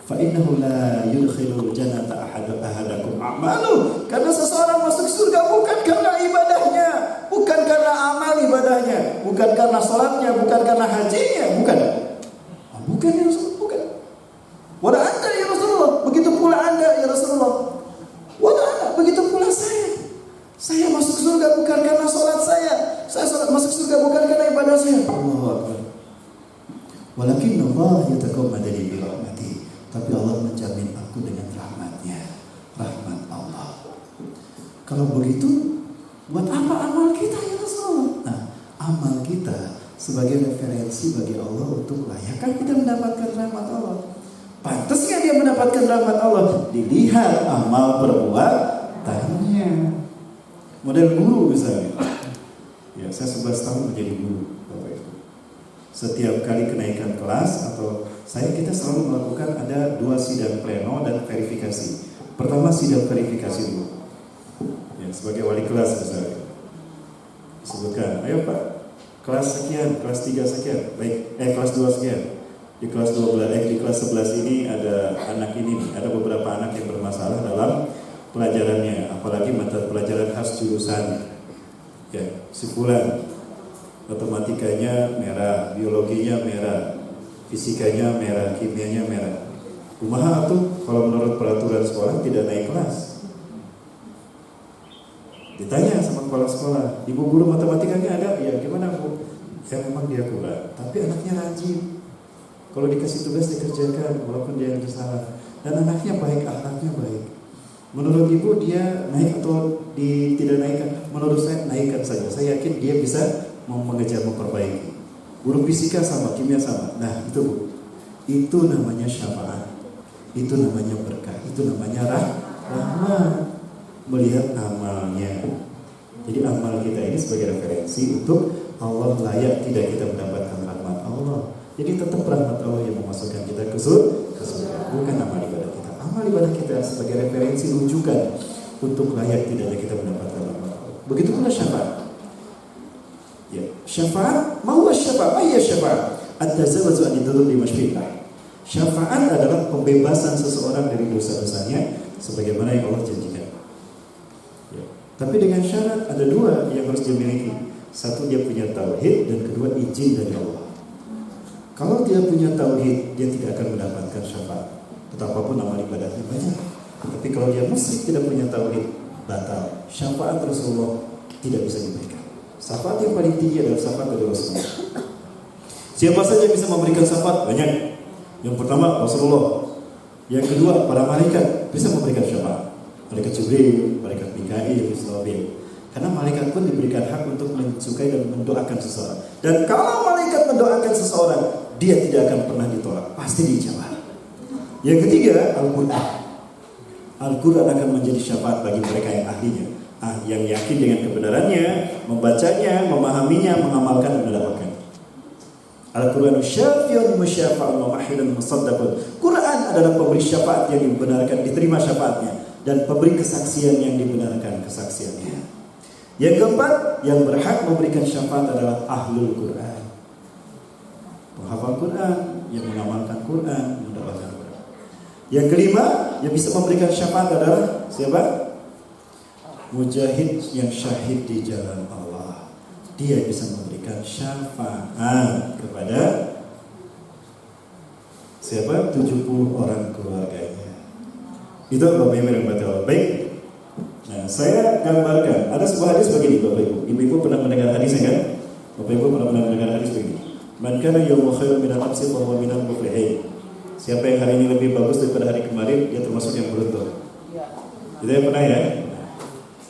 Fa innahu la yudkhilul jannata ahadakum a'malu. Karena seseorang masuk surga bukan karena ibadahnya, bukan karena amal ibadahnya, bukan karena salatnya, bukan karena hajinya, bukan. Bukan ya Rasulullah, bukan. Wala anta ya Rasulullah, begitu pula Anda ya Rasulullah. Wala ana, begitu pula saya. Saya masuk surga bukan karena salat saya masuk surga bukan karena ibadah saya. Allahu Akbar. Walakin Allah yataqabbadu bi rahmati. Tapi Allah menjamin aku dengan rahmatnya, rahmat Allah. Kalau begitu, buat apa amal kita ya Rasulullah? Nah, amal kita sebagai referensi bagi Allah untuk layakkah kita mendapatkan rahmat Allah? Pantas nggak dia mendapatkan rahmat Allah? Dilihat amal perbuatannya. Model guru misalnya. Ya, saya 11 tahun menjadi guru, Bapak Ibu. Setiap kali kenaikan kelas atau kita selalu melakukan ada 2 sidang pleno dan verifikasi. Pertama sidang verifikasi dulu. Ya, sebagai wali kelas misalnya. Disebutkan, ayo Pak, kelas sekian, kelas 3 sekian, baik, kelas 2 sekian. Di kelas 12, di kelas 11 ini ada anak ini, ada beberapa anak yang bermasalah dalam pelajarannya, apalagi mata pelajaran khas jurusan. Ya, si fulan matematikanya merah, biologinya merah, fisikanya merah, kimianya merah. Kumaha atuh kalau menurut peraturan sekolah tidak naik kelas? Ditanya sama kepala sekolah, ibu guru matematikanya ada? Ya gimana Bu? Ya memang dia kurang, tapi anaknya rajin. Kalau dikasih tugas dikerjakan walaupun dia yang salah. Dan anaknya baik, akhlaknya baik. Menurut ibu dia naik atau tidak naikkan? Menurut saya naikkan saja. Saya yakin dia bisa mengejar memperbaiki. Guru fisika sama, kimia sama. Nah itu Bu, itu namanya syafaat, itu namanya berkah, itu namanya rahmat. Melihat amalnya. Jadi amal kita ini sebagai referensi untuk Allah layak tidak kita mendapatkan rahmat Allah. Jadi tetap rahmat Allah yang memasukkan kita ke surga, bukan amal ibadah kita. Amal ibadah kita sebagai referensi rujukan untuk layak tidaknya kita mendapatkan rahmat Allah. Begitu pula syafaat. Ya, syafaat, mau syafaat, ya syafaat. At-tazawwuzu an di masyfi'illah. Syafaat adalah pembebasan seseorang dari dosa-dosanya sebagaimana yang Allah janjikan. Ya. Tapi dengan syarat ada 2 yang harus dimiliki. Satu, dia punya tauhid, dan kedua izin dari Allah. Kalau dia punya tauhid, dia tidak akan mendapatkan syafaat. Betapapun amal ibadahnya banyak. Tapi kalau dia musyrik tidak punya tauhid, batal. Syafaat Rasulullah tidak bisa diberikan. Syafaat yang paling tinggi adalah syafaat dari Rasulullah. Siapa saja bisa memberikan syafaat? Banyak. Yang pertama Rasulullah. Yang kedua para malaikat bisa memberikan syafaat. Malaikat Jibril, malaikat Mikail, Israfil. Karena malaikat pun diberikan hak untuk mensukai dan mendoakan seseorang. Dan kalau malaikat mendoakan seseorang, dia tidak akan pernah ditolak, pasti dijawab. Yang ketiga, Al-Quran. Al-Quran akan menjadi syafaat bagi mereka yang ahlinya, yang yakin dengan kebenarannya, membacanya, memahaminya, mengamalkan dan mendapatkan. Al-Quranu syafi'un musyafa'un wa mahilun musaddaqun. Quran ketiga adalah pemberi syafaat yang dibenarkan, diterima syafaatnya, dan pemberi kesaksian yang dibenarkan kesaksiannya. Yang keempat, yang berhak memberikan syafaat adalah ahlul Quran, penghafal Quran, yang mengamalkan Quran, mendapatkan Quran. Yang kelima, yang bisa memberikan syafaat adalah siapa? Mujahid yang syahid di jalan Allah. Dia bisa memberikan syafaat kepada siapa? 70 orang keluarganya. Itu Bapak Ibu yang batal. Baik. Nah, saya gambarkan. Ada sebuah hadis begini, Bapak Ibu. Ibu pernah mendengar hadisnya kan? Bapak Ibu pernah mendengar hadis begini. Man kana yawmu khairun minal amsi fa huwa minal muflihin. Siapa yang hari ini lebih bagus daripada hari kemarin, dia termasuk yang beruntung. Itu yang pernah ya?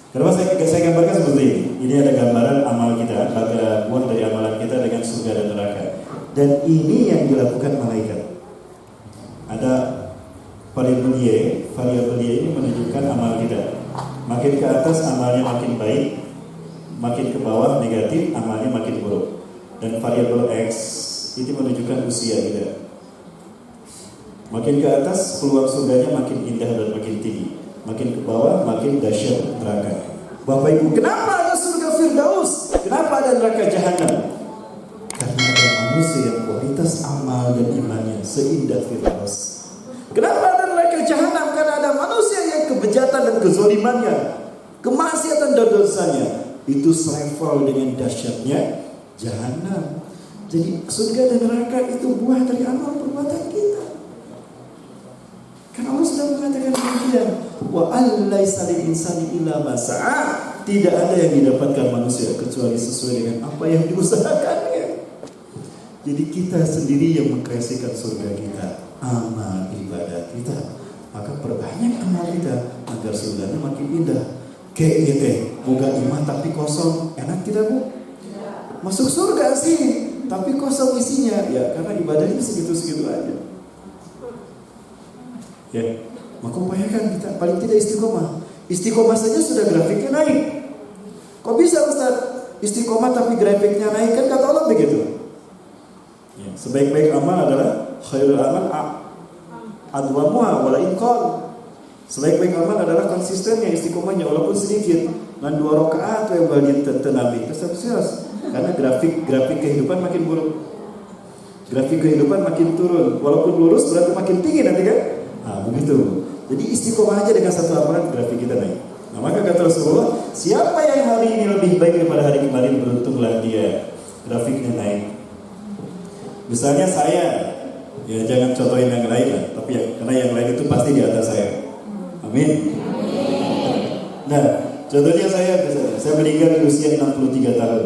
Kenapa saya gambarkan seperti ini? Ini ada gambaran amal kita, buah dari amalan kita dengan surga dan neraka. Dan ini yang dilakukan malaikat. Ada variabel ini menunjukkan amal kita. Makin ke atas amalnya makin baik, makin ke bawah negatif, amalnya makin buruk. Dan variabel X itu menunjukkan usia kita. Makin ke atas peluang surganya makin indah dan makin tinggi. Makin ke bawah makin dahsyat neraka. Bapak Ibu, kenapa ada surga Firdaus? Kenapa ada neraka Jahanam? Karena ada manusia yang kualitas amal dan imannya seindah Firdaus. Kenapa ada neraka Jahanam? Karena ada manusia yang kebejatan dan kezalimannya, kemaksiatan dan dosanya itu selevel dengan dahsyatnya Jahanam. Jadi surga dan neraka itu buah dari amal perbuatan kita. Karena Allah sudah mengatakan demikian, wa allaisa lil insani illa ma sa'a. Tidak ada yang didapatkan manusia kecuali sesuai dengan apa yang diusahakannya. Jadi kita sendiri yang mengkreasikan surga kita, amal ibadah kita. Maka perbanyak amal kita agar surganya makin indah. Kayak boga imah tapi kosong, enak tidak Bu? Masuk surga sih, tapi kosong isinya. Ya karena ibadahnya segitu-segitu aja. Ya, maka upayakan kita paling tidak istiqomah. Istiqomah saja sudah grafiknya naik. Kok bisa Ustaz? Istiqomah tapi grafiknya naik, kan kata Allah begitu. Ya, sebaik-baik amal adalah khairul amal adwamuha wala inqal. Sebaik-baik amal adalah konsistennya, istiqomahnya walaupun sedikit. Dan 2 rakaat yang bagi tenabi terus. Karena grafik kehidupan makin buruk. Grafik kehidupan makin turun. Walaupun lurus berarti makin tinggi nanti kan? Nah, begitu. Jadi istiqomah aja dengan satu amalan grafik kita naik. Nah, maka kata Rasulullah, siapa yang hari ini lebih baik daripada hari kemarin, beruntunglah dia. Grafiknya naik. Misalnya saya, ya jangan contohin yang lain lah, tapi ya, karena yang lain itu pasti di atas saya. Amin. Nah, contohnya saya meninggal di usia 63 tahun.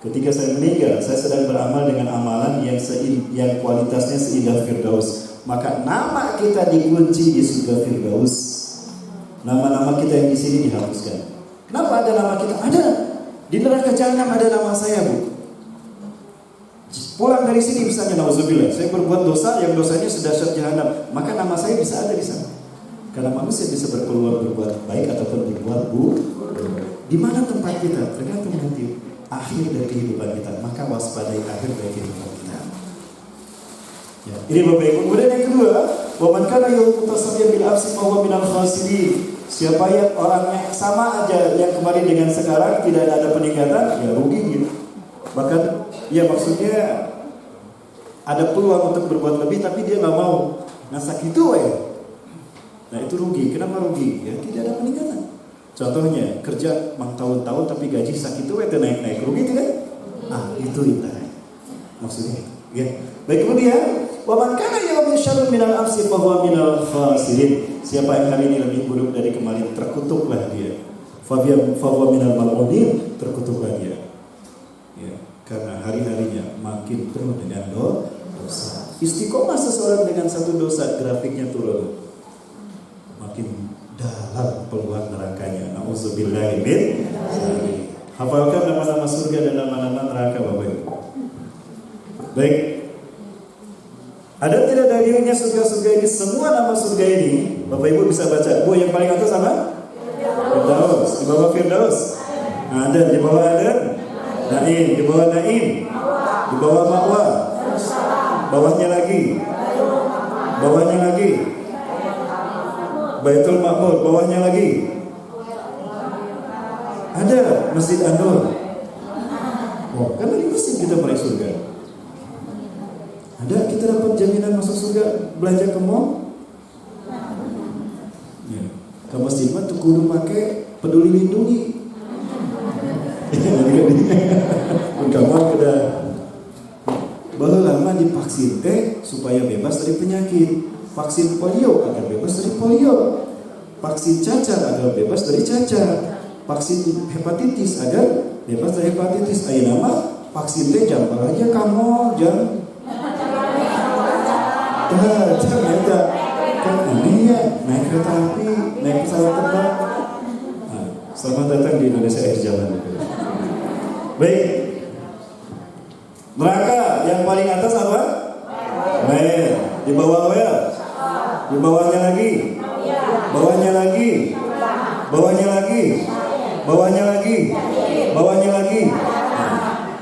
Ketika saya meninggal, saya sedang beramal dengan amalan yang kualitasnya seindah Firdaus. Maka nama kita dikunci di surga Firdaus. Nama-nama kita yang di sini dihapuskan. Kenapa ada nama kita? Ada. Di neraka Jahanam ada nama saya, Bu. Pulang dari sini misalnya, nauzubillah, saya berbuat dosa yang dosanya sedahsyat Jahanam, maka nama saya bisa ada di sana. Karena manusia bisa berkeluar berbuat baik ataupun berbuat buruk. Di mana tempat kita? Tergantung nanti akhir dari kehidupan kita. Maka waspadai akhir dari kehidupan kita. Ya, ini Bapak Ibu. Kemudian yang kedua, wa man kana yutasabiyan bil afsi fa huwa minal khasirin. Siapa yang orangnya sama aja yang kemarin dengan sekarang, tidak ada peningkatan, ya rugi gitu. Bahkan ya maksudnya ada peluang untuk berbuat lebih tapi dia nggak mau. Nah sakitu ya. Nah itu rugi. Kenapa rugi? Ya tidak ada peningkatan. Contohnya kerja mang tahun-tahun tapi gaji sakitu itu naik-naik, rugi tidak? Ah itu intinya. Maksudnya ya. Baik, kemudian wa man kana yawmin syarrun minal amsi fa huwa minal khasirin. Siapa yang hari ini lebih buruk dari kemarin, terkutuklah dia. Fa huwa minal mal'unin, terkutuklah dia. Ya, karena hari-harinya makin penuh dengan dosa. Istiqomah seseorang dengan satu dosa, grafiknya turun. Makin dalam peluang nerakanya. Nauzubillahi min dzalik. Hafalkan nama-nama surga dan nama-nama neraka Bapak Ibu. Baik. Ada tidak dalilnya surga-surga ini? Semua nama surga ini Bapak Ibu bisa baca. Bu, yang paling atas apa? Firdaus. Di bawah Firdaus ada, di bawah ada Naim, di bawah Naim, di bawah Ma'wa, bawahnya lagi, Baitul Ma'mur, bawahnya lagi ada Masjid An-Nur. Oh, kan lagi musim kita meraih surga. Ada kita dapat jaminan masuk surga belanja ke mall? Ya. Ke masjid mah tuh kudu pakai peduli lindungi. Kamu kada baru lama divaksin supaya bebas dari penyakit. Vaksin polio agar bebas dari polio. Vaksin cacar agar bebas dari cacar. Vaksin hepatitis agar bebas dari hepatitis. Ayo nama vaksin teh jam aja kamu jam. Jangan kan ini ya naik kereta api, naik pesawat terbang. Nah, selamat datang di Indonesia Air Jalan. Baik. Neraka yang paling atas apa? Air. Di bawah apa? Di bawahnya lagi. Bawahnya lagi. Bawahnya lagi. Bawahnya lagi. Bawahnya lagi.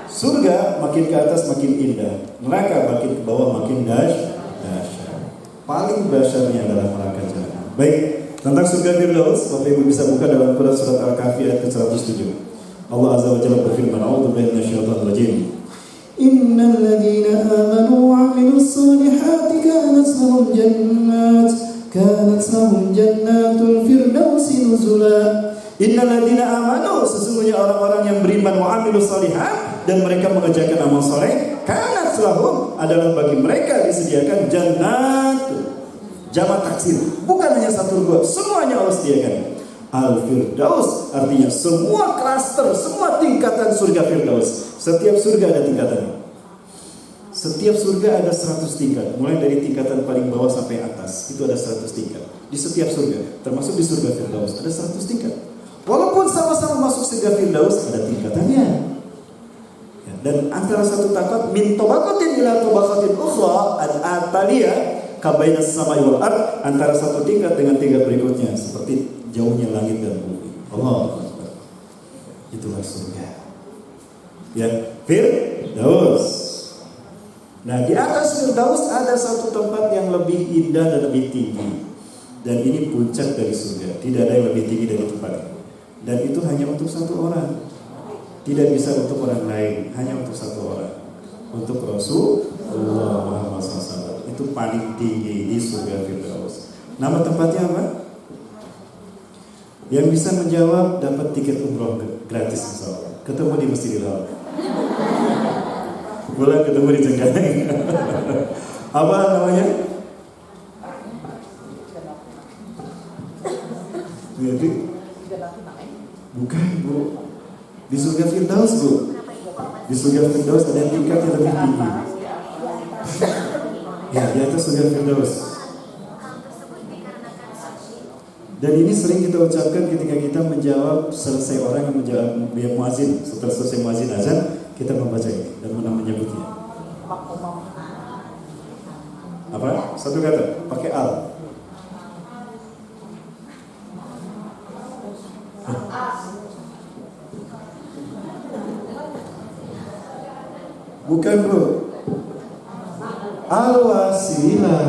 Surga makin ke atas makin indah. Neraka makin ke bawah makin dahsyat. Paling dahsyatnya adalah neraka jahanam. Baik, tentang surga Firdaus, Bapak Ibu bisa buka dalam Quran surat Al-Kahfi ayat ke-107. Allah Azza wa Jalla berfirman, "A'udzu billahi minasyaitonir rajim. Innal ladzina amanu wa 'amilus solihati kanat lahum jannatul firdausi nuzula." Innal ladzina amanu, sesungguhnya orang-orang yang beriman wa 'amilus solihat dan mereka mengerjakan amal soleh, kanat lahum adalah bagi mereka disediakan jannat. Jamak taksir, bukan hanya satu dua, semuanya Allah sediakan. Al-Firdaus artinya semua klaster, semua tingkatan surga Firdaus. Setiap surga ada tingkatannya. Setiap surga ada 100 tingkat, mulai dari tingkatan paling bawah sampai atas. Itu ada 100 tingkat. Di setiap surga, termasuk di surga Firdaus ada 100 tingkat. Walaupun sama-sama masuk surga Firdaus ada tingkatannya. Ya, dan antara satu tabaqat min tabaqatin ila tabaqatin ukhra al-ataliyah kabainas samai wal ard, antara satu tingkat dengan tingkat berikutnya seperti jauhnya langit dan bumi. Allah Akbar. Itulah surga. Ya, Firdaus. Nah, di atas Firdaus ada satu tempat yang lebih indah dan lebih tinggi. Dan ini puncak dari surga. Tidak ada yang lebih tinggi dari tempat ini. Dan itu hanya untuk satu orang. Tidak bisa untuk orang lain, hanya untuk satu orang. Untuk Rasulullah Muhammad SAW. Itu paling tinggi di surga Firdaus. Nama tempatnya apa? Yang bisa menjawab dapat tiket umroh gratis insyaallah. Ketemu di Masjidil Haram. Boleh ketemu di Cengkareng. Apa namanya? Jadi bukan Bu. Di surga Firdaus Bu. Di surga Firdaus ada tingkat yang lebih tinggi. Ya, di atas surga Firdaus. Dan ini sering kita ucapkan ketika kita menjawab selesai orang yang menjawab biar muazin. Setelah selesai muazin azan, kita membaca ini dan menyebutnya. Apa? Satu kata, pakai al. Bukan Bro. Al-wasilah.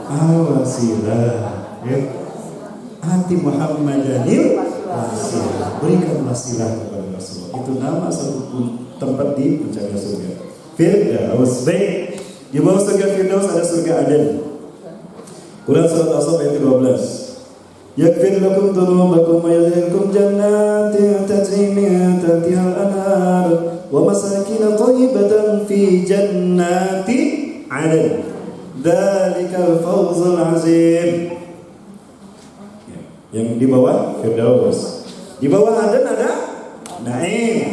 Al-wasilah. Ya. Ati Muhammadanil wasilah. Berikan wasilah kepada Rasulullah. Itu nama satu tempat di puncak surga. Firdaus. Baik. Di bawah surga Firdaus ada surga Aden. Quran surat As-Saff ayat 12. Yakfir lakum dhunubakum wa yadhilkum jannatin tajri min tahtiha al-anhar wa masakin thayyibatan fi jannati 'adn. Dzalikal fawzul 'azim. Yang di bawah Firdaus. Di bawah Aden ada Naim.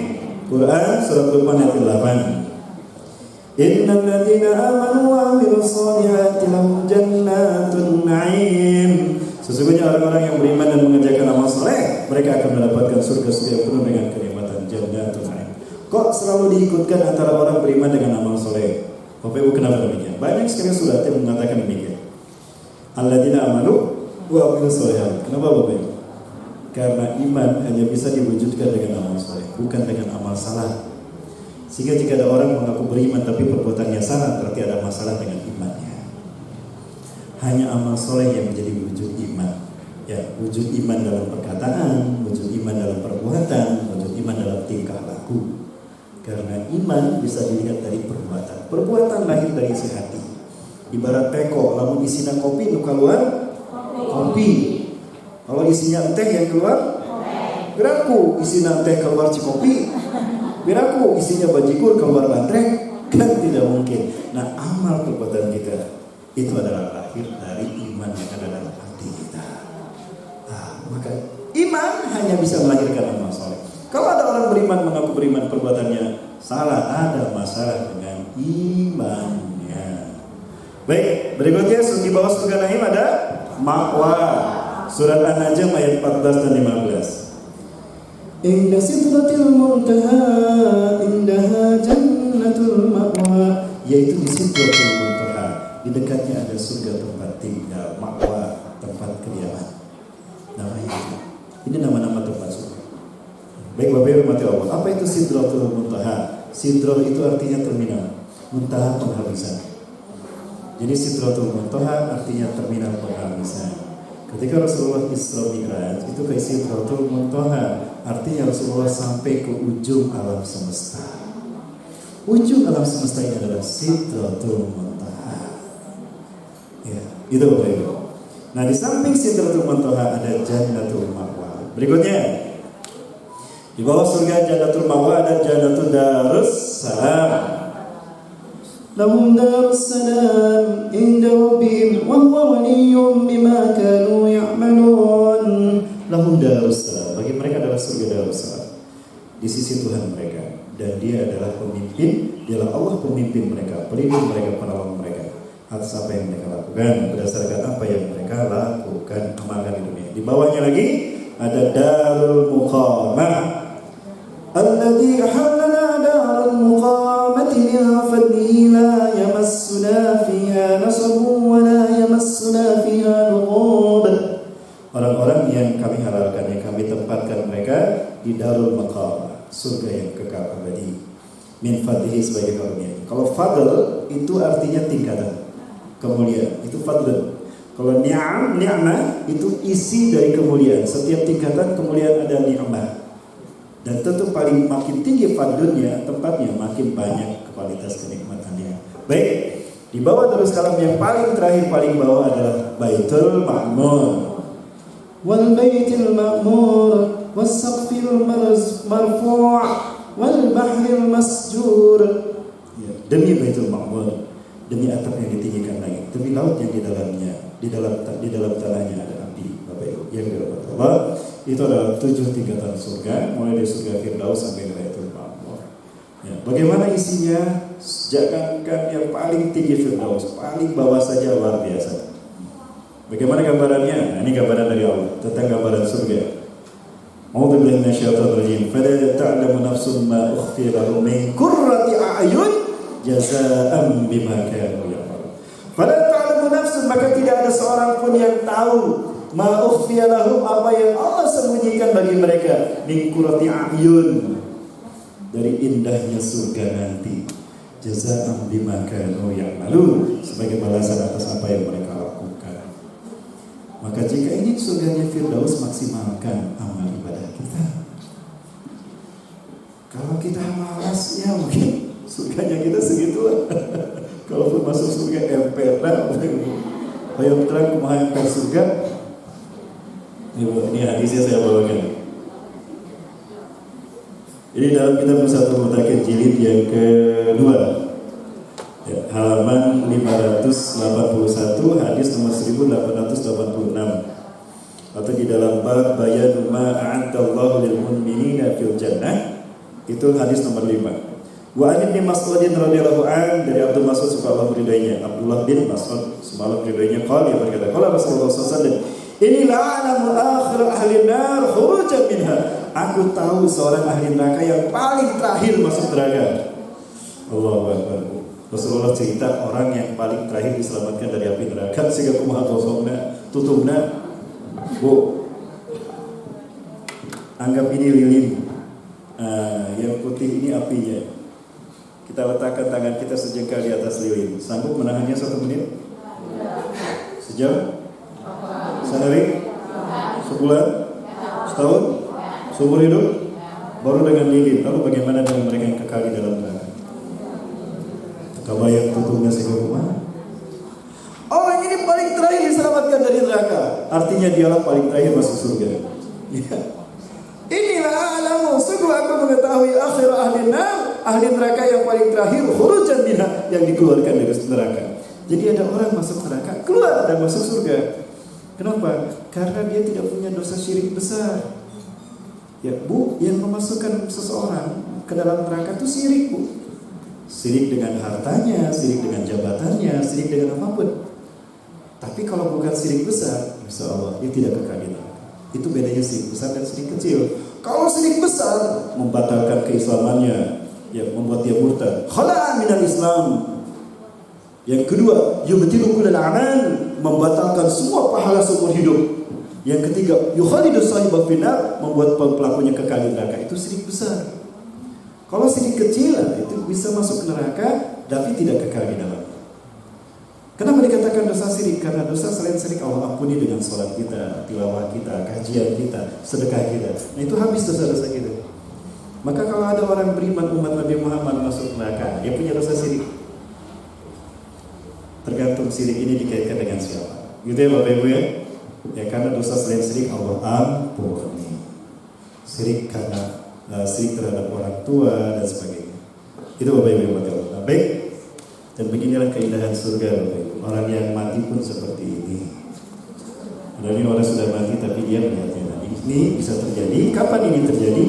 Quran surat Luqman ayat 8. Innal ladzina amanu wa 'amilus solihati lahum jannatun na'im. Sesungguhnya orang-orang yang beriman dan mengerjakan amal saleh, mereka akan mendapatkan surga-surga yang penuh dengan kenikmatan jannatun na'im. Kok selalu diikutkan antara orang beriman dengan amal saleh? Bapak Ibu, kenapa demikian? Banyak sekali surat yang mengatakan demikian. Alladzina amanu wa 'amilus solihat. Kenapa Bapak Ibu? Karena iman hanya bisa diwujudkan dengan amal saleh, bukan dengan amal salah. Sehingga jika ada orang mengaku beriman tapi perbuatannya salah, berarti ada masalah dengan imannya. Hanya amal soleh yang menjadi wujud iman. wujud iman dalam perkataan, wujud iman dalam perbuatan, wujud iman dalam tingkah laku. Karena iman bisa dilihat dari perbuatan. Perbuatan lahir dari isi hati. Ibarat teko, lamun isinya kopi nu keluar kopi. Kalau isinya teh yang keluar biraku isinya teh keluar cikopi. Biraku isinya bajigur keluar bandrek. Kan tidak mungkin. Nah, amal perbuatan kita itu adalah lahir dari iman yang ada dalam hati kita. Nah, maka iman hanya bisa melahirkan amal soleh. Kalau ada orang beriman mengaku beriman perbuatannya salah, ada masalah dengan imannya. Baik, berikutnya di bawah surga Naim ada ma'wa. Surat An-Najm ayat 14 dan 15. Inda sidratil muntaha indaha jannatul ma'wa, yaitu di sidratul muntaha, di dekatnya ada surga tempat tinggal, ma'wa, tempat kediaman. Namanya itu. Ini nama-nama tempat surga. Baik Bapak Ibu mati Allah, apa itu sidratul muntaha? Sidrah itu artinya terminal, muntaha penghabisan. Jadi sidratul muntaha artinya terminal penghabisan. Ketika Rasulullah Isra Mi'raj itu ke sidratul muntaha, artinya Rasulullah sampai ke ujung alam semesta. Ujung alam semesta ini adalah sidratul muntaha. Ya, itu Bapak Ibu. Nah, di samping sidratul muntaha ada jannatul ma'wa. Berikutnya di bawah surga Jannatul Ma'wa ada Jannatul Darussalam. Lahum Darussalam inda rabbihim wa huwa waliyyun bima kanu ya'malun. Lahum Darussalam, bagi mereka adalah surga Darussalam di sisi Tuhan mereka, dan Dia adalah pemimpin, Dialah Allah pemimpin mereka, pelindung mereka, penolong mereka atas apa yang mereka lakukan, berdasarkan apa yang mereka lakukan amalkan di dunia. Di bawahnya lagi ada Darul Muqamah. الذي أحلنا دار المقامة من فضله لا يمسنا فيها نصب ولا يمسنا فيها لغوب. Orang-orang yang kami halalkan, yang kami tempatkan mereka di Darul Maqamah, surga yang kekal abadi. Min fadlihi, sebagai karunia. Kalau fadl itu artinya tingkatan kemuliaan, itu fadl. Kalau ni'mah itu isi dari kemuliaan. Setiap tingkatan kemuliaan ada ni'mah. Dan tentu paling makin tinggi fadlnya, tempatnya makin banyak kualitas kenikmatannya. Baik, di bawah terus kalam yang paling terakhir, paling bawah adalah Baitul Ma'mur. Wal Baitul Ma'mur was saqfil marfu' wal bahril masjur. Ya, demi Baitul Ma'mur, demi atap yang ditinggikan langit, demi laut yang di dalamnya, di dalam tanahnya ada api. Bapak Ibu yang dirahmati Allah, itu adalah 7 tingkatan surga, mulai dari surga Firdaus sampai Baitul Ma'mur. Ya, bagaimana isinya? Jangankan yang paling tinggi Firdaus, paling bawah saja luar biasa. Bagaimana gambarannya? Nah, ini gambaran dari Allah tentang gambaran surga. A'udzubillahi minasyaitonir rajim. Fala ta'lamu nafsun ma ukhfiya lahum min qurrati a'yun jazaa'an bima kanu ya'malun. Fala ta'lamu nafsun, maka tidak ada seorang pun yang tahu ma ukhfiya lahum, apa yang Allah sembunyikan bagi mereka, min qurrati a'yun, dari indahnya surga nanti, jazaa'an bima kanu ya'malun, sebagai balasan atas apa yang mereka lakukan. Maka jika ingin surganya Firdaus, maksimalkan amal ibadah kita. Kalau kita malasnya, mungkin surganya kita segitu. Kalaupun masuk surga emper lah, bayang terang kumaha emper surga. Ini hadisnya saya bawakan. Ini dalam kitab Nusatul Mutakin jilid yang kedua, ya, halaman 581, hadis nomor 1886. Atau di dalam bab bayan ma a'adallahu lil mu'minina fil jannah, itu hadis nomor 5. Wa an Ibnu Mas'udin radhiyallahu an, dari Abdul Mas'ud subhanahu ridainya, Abdullah bin Mas'ud subhanahu ridainya, qala, dia berkata, qala Rasulullah sallallahu alaihi wasallam, inilah alamu akhir ahli nar khurujan minha. Aku tahu seorang ahli neraka yang paling terakhir masuk neraka. Allahu Akbar. Rasulullah cerita orang yang paling terakhir diselamatkan dari api neraka, sehingga kumaha kosongna tutupna. Bu, anggap ini lilin. Yang putih ini apinya. Kita letakkan tangan kita sejengkal di atas lilin. Sanggup menahannya 1 menit? Sejam? Sadari? Sebulan? Setahun? Seumur hidup? Baru dengan lilin. Lalu bagaimana dengan mereka yang kekal di dalam neraka? Kebayang tutupnya sehingga rumah. Orang ini paling terakhir diselamatkan dari neraka. Artinya dialah paling terakhir masuk surga. Ya. Inilah alamu. Sungguh aku mengetahui akhir ahli nar, ahli neraka yang paling terakhir khurujan minha, yang dikeluarkan dari neraka. Jadi ada orang masuk neraka, keluar dan masuk surga. Kenapa? Karena dia tidak punya dosa syirik besar. Ya Bu, yang memasukkan seseorang ke dalam neraka itu syirik Bu. Syirik dengan hartanya, syirik dengan jabatannya, syirik dengan apapun. Tapi kalau bukan syirik besar, insya Allah dia tidak kekal di neraka. Itu bedanya syirik besar dan syirik kecil. Kalau syirik besar membatalkan keislamannya, ya membuat dia murtad, khala'a minal Islam. Yang kedua, yubtilu kullal a'mal, membatalkan semua pahala seumur hidup. Yang ketiga, yukhalidu sahibah finnar, membuat pelakunya kekal di neraka. Itu syirik besar. Kalau syirik kecil itu bisa masuk neraka tapi tidak kekal di dalam. Kenapa dikatakan dosa syirik? Karena dosa selain syirik Allah ampuni dengan sholat kita, tilawah kita, kajian kita, sedekah kita. Nah itu habis dosa-dosa kita. Maka kalau ada orang beriman umat Nabi Muhammad masuk neraka, dia punya dosa syirik. Tergantung syirik ini dikaitkan dengan siapa. Gitu ya Bapak Ibu ya. Ya karena dosa selain syirik Allah ampuni. Syirik karena syirik terhadap orang tua dan sebagainya. Itu Bapak Ibu yang Allah. Baik. Dan beginilah keindahan surga Bapak Ibu. Orang yang mati pun seperti ini. Ada ini orang sudah mati tapi dia melihatnya. Ini bisa terjadi. Kapan ini terjadi?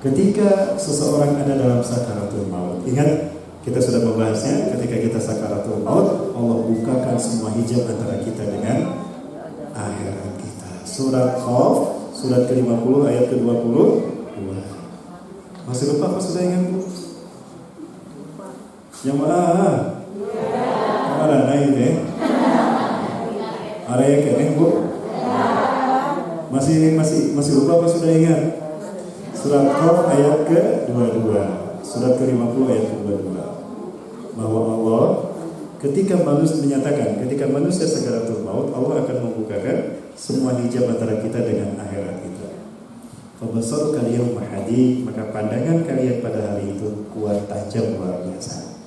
Ketika seseorang ada dalam sakaratul maut. Ingat, kita sudah membahasnya. Ketika kita sakaratul maut, Allah bukakan semua hijab antara kita dengan akhirat kita. Surat Qaf, surat ke-50 ayat ke-22. Masih lupa apa sudah ingat Bu? Yang mana? Mana naik deh? Area kene Bu? Masih lupa apa sudah ingat? Surat Qaf ayat ke-22. Surat ke-50 ayat ke-22. Bahwa Allah ketika manusia menyatakan, ketika manusia sakaratul maut, Allah akan membukakan semua hijab antara kita dengan akhirat kita. Fabasaru kalian mahadi, maka pandangan kalian pada hari itu kuat tajam luar biasa.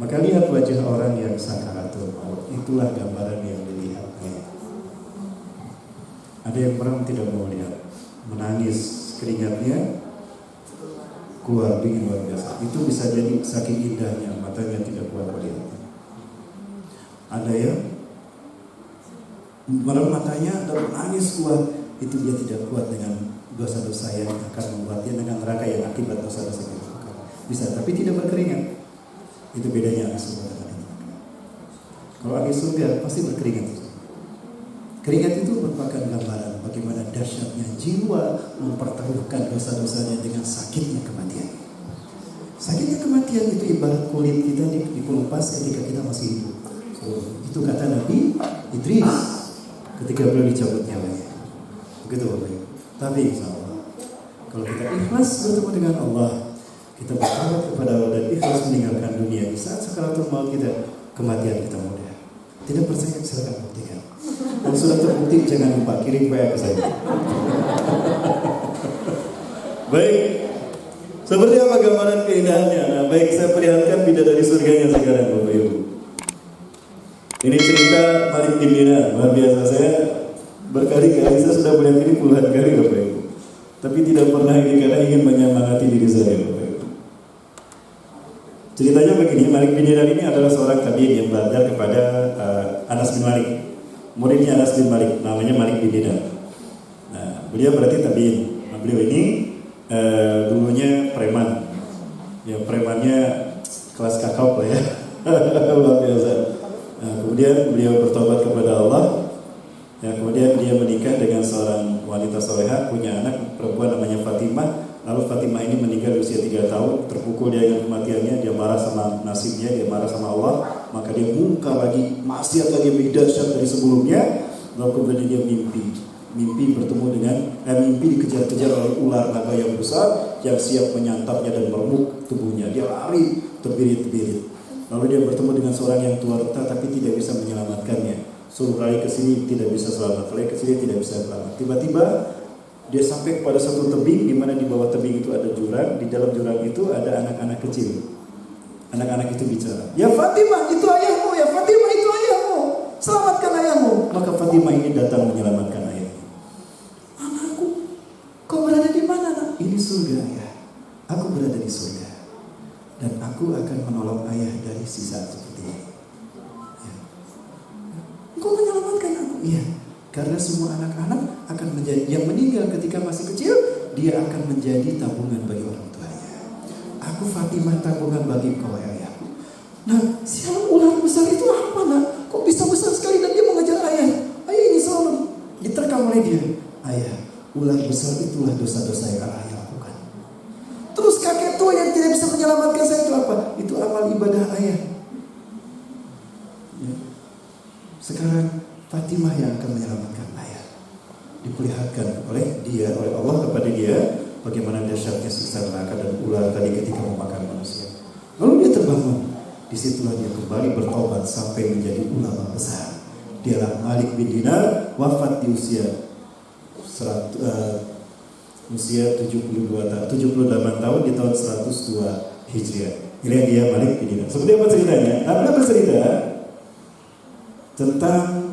Maka lihat wajah orang yang sakaratul maut, itulah gambaran yang dilihatnya. Ada yang orang tidak mau lihat, menangis, keringatnya keluar dingin luar biasa. Itu bisa jadi saking indahnya, matanya tidak kuat melihat. Ada yang merem matanya dan menangis kuat, itu dia tidak kuat dengan dosa-dosa yang akan membuatnya dengan neraka yang akibat dosa-dosa yang dilakukan. Bisa, tapi tidak berkeringat. Itu bedanya ahli surga dengan neraka. Kalau ahli surga pasti berkeringat. Keringat itu merupakan gambaran bagaimana dahsyatnya jiwa mempertaruhkan dosa-dosanya dengan sakitnya kematian. Sakitnya kematian itu ibarat kulit kita dikelupas ketika kita masih hidup. Itu kata Nabi Idris ketika beliau dicabut nyawanya. Begitu Bapak Ibu. Tapi insya Allah, kalau kita ikhlas bertemu dengan Allah, kita bertawab kepada Allah dan ikhlas meninggalkan dunia, di saat sakaratul maut kita, kematian kita mudah. Tidak percaya, silakan buktikan. Dan sudah terbukti, jangan lupa kirim WA ke saya. Baik, seperti apa gambaran keindahannya? Nah, baik, saya perlihatkan bidadari surganya sekarang Bapak Ibu. Ini cerita Malik bin Dinar, luar biasa. Saya berkali-kali, saya sudah melihat ini puluhan kali Bapak Ibu. Tapi tidak pernah ini karena ingin menyemangati diri saya Bapak Ibu. Ceritanya begini, Malik bin Dinar ini adalah seorang tabi'in yang belajar kepada Anas bin Malik. Muridnya Anas bin Malik, namanya Malik bin Dinar. Nah, beliau berarti tabi'in. Nah, beliau ini dulunya preman. Ya, premannya kelas kakao lah ya. Luar biasa. Nah, kemudian beliau bertobat kepada Allah. Ya, kemudian dia menikah dengan seorang wanita solehah, punya anak perempuan namanya Fatimah. Lalu Fatimah ini meninggal usia 3 tahun, terpukul dia dengan kematiannya, dia marah sama nasibnya, dia marah sama Allah, maka dia mungkar lagi, maksiat lagi lebih dahsyat dari sebelumnya. Lalu kemudian dia mimpi bertemu dengan mimpi dikejar-kejar oleh ular naga yang besar yang siap menyantapnya dan meremuk tubuhnya. Dia lari terbirit-birit. Lalu dia bertemu dengan seorang yang tua renta tapi tidak bisa menyelamatkannya. suruh lari ke sini tidak bisa selamat, lari ke sini tidak bisa selamat. Tiba-tiba dia sampai kepada satu tebing, di mana di bawah tebing itu ada jurang, di dalam jurang itu ada anak-anak kecil. Anak-anak itu bicara, "Ya Fatimah, itu ayahmu, ya Fatimah, itu ayahmu. Selamatkan ayahmu." Maka Fatimah ini datang menyelamatkan ayahnya. "Anakku, kau berada di mana, nak?" "Ini surga, ya. Aku berada di surga. Dan aku akan menolong ayah dari sisa seperti ini." Ya. "Engkau menyelamatkan aku?" "Iya. Karena semua anak-anak akan menjadi, yang meninggal ketika masih kecil, dia akan menjadi tabungan bagi orang tuanya. Aku Fatimah tabungan bagi kau, ya ayahku." "Nah, siapa ular besar itu apa, nak? Kok bisa besar sekali dan dia mengejar ayah? Ayah ini selalu diterkam oleh dia." "Ayah, ular besar itulah dosa-dosa yang ayah lakukan." "Terus kakek tua yang tidak bisa menyelamatkan saya itu apa?" "Itu amal ibadah ayah." Ya. Sekarang Fatimah yang akan menyelamatkan ayah. Diperlihatkan oleh Allah kepada dia bagaimana dahsyatnya siksa neraka dan ular tadi ketika memakan manusia. Lalu dia terbangun. Disitulah dia kembali bertobat sampai menjadi ulama besar. Dialah Malik bin Dinar, wafat di usia 78 tahun di tahun 102 Hijriah. Ini dia Malik bin Dinar. Seperti apa ceritanya? Anda bercerita tentang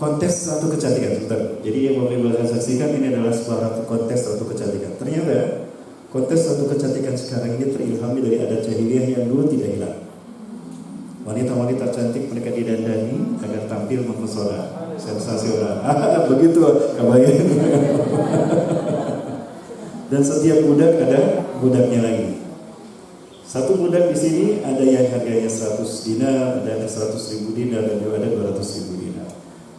kontes satu kecantikan. Sebentar. Jadi yang Bapak Ibu akan saksikan ini adalah sebuah kontes satu kecantikan. Ternyata kontes satu kecantikan sekarang ini terilhami dari adat jahiliyah yang dulu tidak hilang. Wanita-wanita cantik mereka didandani agar tampil mempesona, sensasional. Begitu kabarnya. Dan setiap budak ada budaknya lagi. Satu budak di sini ada yang harganya 100 dinar, ada 100.000 dinar, dan juga ada 200.000 dinar.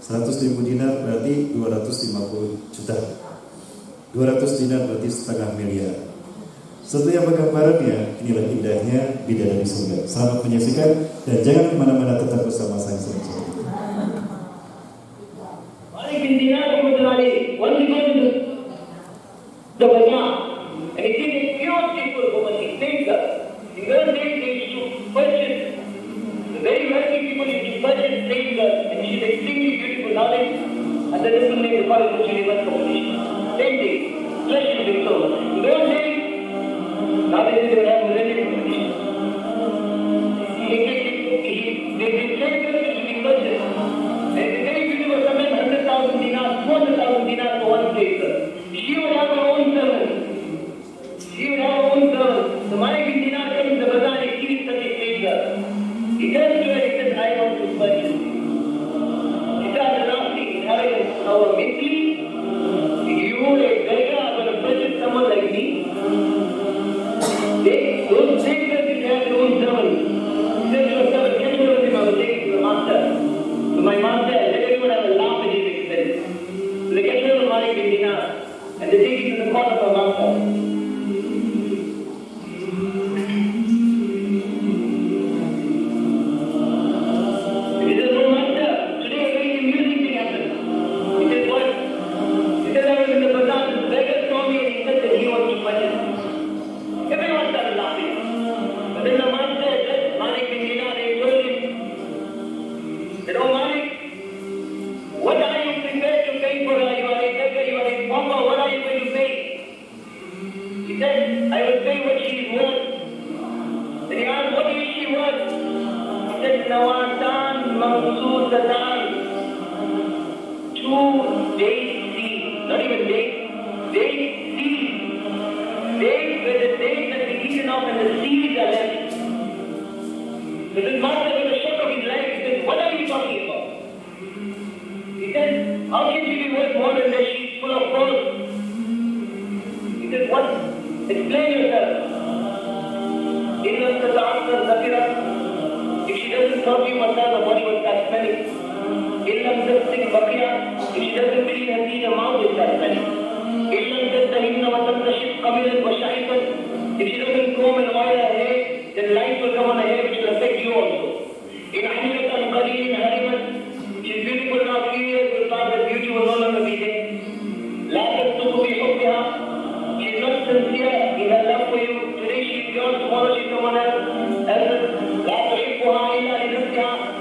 100.000 dinar berarti 250 juta. 200 dinar berarti setengah miliar. Satu yang bergambarannya, inilah indahnya bidadari surga. Selamat menyaksikan dan jangan kemana-mana, tetap bersama saya. Malik bin Dinar rahmatullahi once he goes to the bazaar and he sees a pure people woman, he thinks that in those days they used to purchase, the very wealthy people used to purchase slave girls and she's extremely beautiful nowadays, and that doesn't make the college of universe competition. Same thing, flesh is big so much. In those days, nowadays they have millennium competition. They slave girls used to be purchased. And the very beautiful, sometimes 100,000 dinars, 200,000 dinars for one slave girl. She would have her own servant. So Malik bin Dinar comes to the bazaar and he sees such a slave girl. He turns to her and he says, "I want to purchase you." She started laughing, arrogant. How mentally, you, a beggar, are going to purchase someone like me? Those slave girls will have their own servant. He says to her servant, "Get hold of him, I will take it to the master. To my master, and let everyone have a laugh at his expense." So they get hold of Malik bin Dinar and they take it to the court of her master.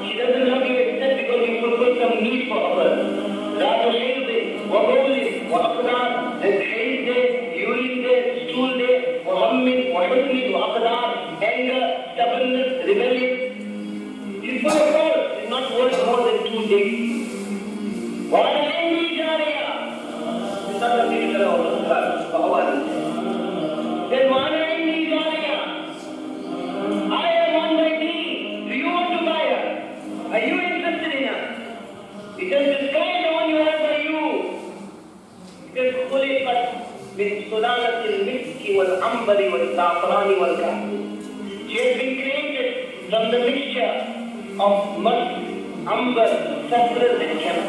She doesn't love you except because you fulfill some sana diri kala Allah bahwa then mana ini jaya I am on my knee. Do you want to buy her? Are you interested in her? He says, the sky the one you have by you. He says, خلقت من سلالة المسك والعنبر والزعفران والكحل. She has been created from the mixture of musk, amber, saffron and camel.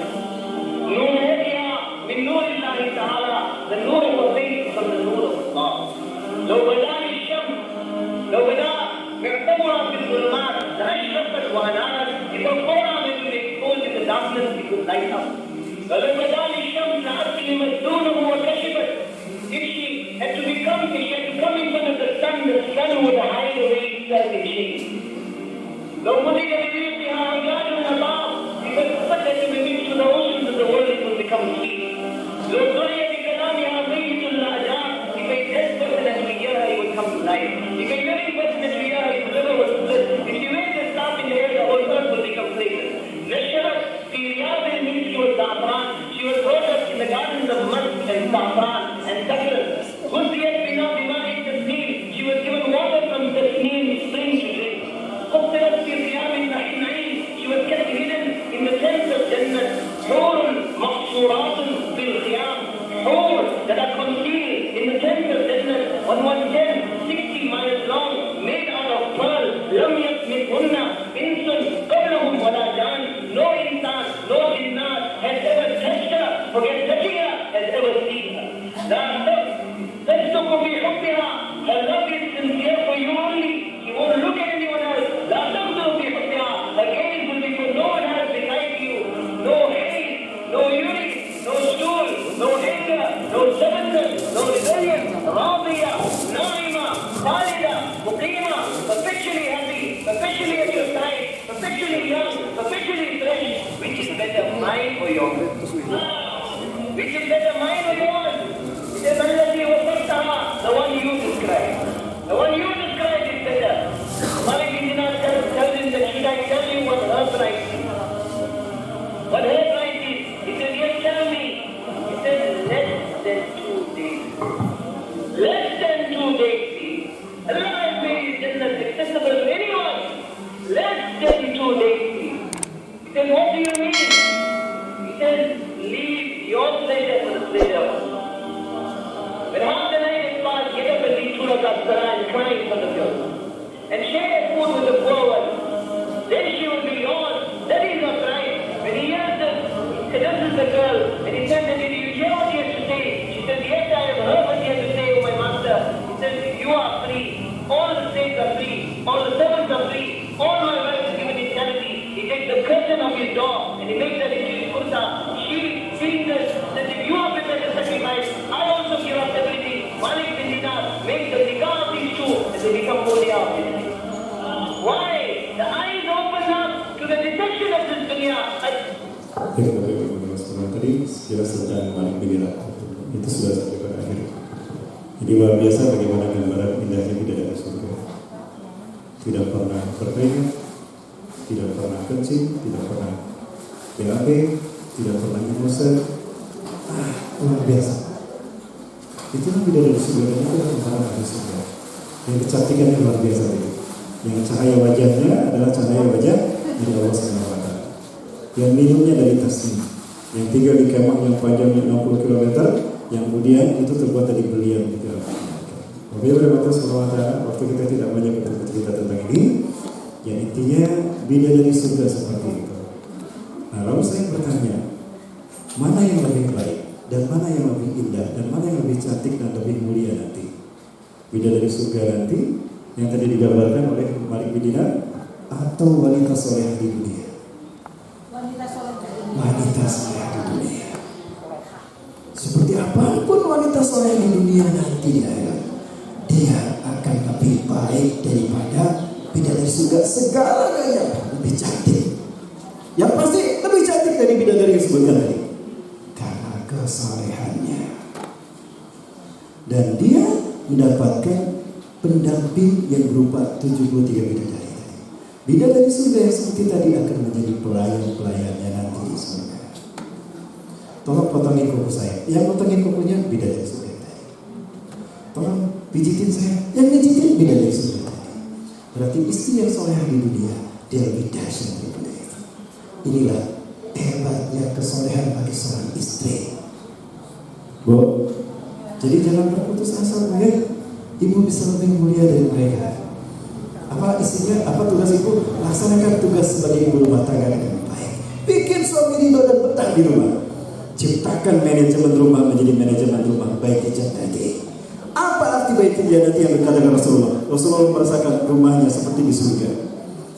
نور هدية من نور الله تعالى. The نور of faith from the نور of Allah. لو بدا الشمس لو بدا معتبرة في الظلمات لأشرقت وأنارت. If a forearm is to be exposed in the darkness, it would light up. ولو بدا الشمس لأسلمت دونه وكشفت. If she had to come in front of the sun would hide away itself in shade. لو مضي ببيوتها رجال أباب. If a foot had to be mixed to the oceans of the world, it would become sea. لو ضري بكلامها ميت الأعجاب. If a dead person had to hear her, he would come to life. If a living person had to hear her, his liver would split. If she waved a staff in the air, the whole earth would become flavorless. نشرت في رياض المسك والزعفران. She was brought up in the gardens of musk and saffron and saffron. غذيت بنا بماء التسنيم. She was given water from Tasneem spring to drink. قصرت في قيام النعيم. She was kept hidden in the tents of Jannah. حور مقصورات في الخيام. حور that are concealed in the tents of Jannah on one tent 60 miles long, made out of pearl. لم يسمثهن إنس قبلهم ولا جان. No insan, no jinnat has ever touched her, forget touching her, has ever seen her. تصدق بحبها. Her love is sincere for you only. She won't look at anyone else. لا تنظر بحبها. Her gaze will be for no one else besides you. No hate, no urine, no stool, no anger, no stubbornness, no rebellion. راضية, ناعمة, خالدة, مقيمة, perpetually happy, perpetually at your side, perpetually young, perpetually fresh. Which is better, mine or yours? Which is better, mine or yours? It is الذي وصفتها, the one you describe. The one you describe is better. Malik bin Dinar tells him that should I tell you what her price is? What her price is? He says, yes, tell me. He says, less than 2 days. Less than 2 days. Allah has made His Jannah accessible to anyone. Less than 2 days. He says, what do you mean? He says, leave your pleasure for the pleasure of Allah. When half the night is past, get up and read Surah Al-Baqarah and cry in front of yours. And share food with the poor one. Then she will be yours. That is not right. When he hears this, he seduces the girl. And he says, did you hear what he has to say? She says, yes, I have heard what he has to say, oh my master. He says, you are free. All the slaves are free. All the servants are free. All my wife is given in charity. He takes the curtain of his door and he makes that into his kurta. She, seeing this, says, if you are prepared to sacrifice, I also give up everything. Malik bin Dinar makes the nikah of these two and they become awliya of this. Why? The eyes open up to the deception of this dunya. Tadi sekilas tentang Malik bin Dinar itu sudah sampai pada akhir. Jadi luar biasa bagaimana gambaran indahnya bidadari surga. Tidak pernah bertengkar, tidak pernah kencing, tidak pernah BAB, tidak pernah emosi. Luar biasa. Itulah bidadari surga dan itu antara ahli surga. Yang kecantikannya luar biasa itu. Yang cahaya wajahnya adalah cahaya wajah dari Allah SWT. Yang minumnya dari tasnim. Yang tinggal di kemah yang panjangnya 60 km, yang kemudian itu terbuat dari belian. Oke, berkata SWT, waktu kita tidak banyak bercerita tentang ini, yang intinya bidadari surga seperti itu. Nah, lalu saya bertanya, mana yang lebih baik, dan mana yang lebih indah, dan mana yang lebih cantik dan lebih mulia nanti? Bidadari surga nanti yang tadi digambarkan oleh Malik bin Dinar, atau wanita soleh di dunia? Wanita soleh di dunia. Wanita soleh di dunia. Seperti apapun wanita soleh di dunia nanti di akhirat, dia akan lebih baik daripada bidadari surga. Segalanya lebih cantik. Yang pasti lebih cantik dari bidadari yang disebutkan tadi, karena kesolehannya. Dan dia mendapatkan pendamping yang berupa 73 bidadari tadi. Bidadari surga yang seperti tadi akan menjadi pelayan-pelayannya nanti di surga. tolong potongin kuku saya. Yang potongin kukunya bidadari surga tadi. Tolong pijitin saya. Yang pijitin bidadari surga tadi. Berarti istri yang solehah di dunia, dia lebih dahsyat daripada itu. Inilah hebatnya kesolehan bagi seorang istri. Bu, jadi jangan berputus asa, ya. Ibu bisa lebih mulia dari mereka. Apa istrinya, apa tugas ibu? Laksanakan tugas sebagai ibu rumah tangga dengan baik. Bikin suami ridho dan betah di rumah. Ciptakan manajemen rumah menjadi manajemen rumah baik jannati. Apa arti baik jannati yang dikatakan Rasulullah? Rasulullah merasakan rumahnya seperti di surga.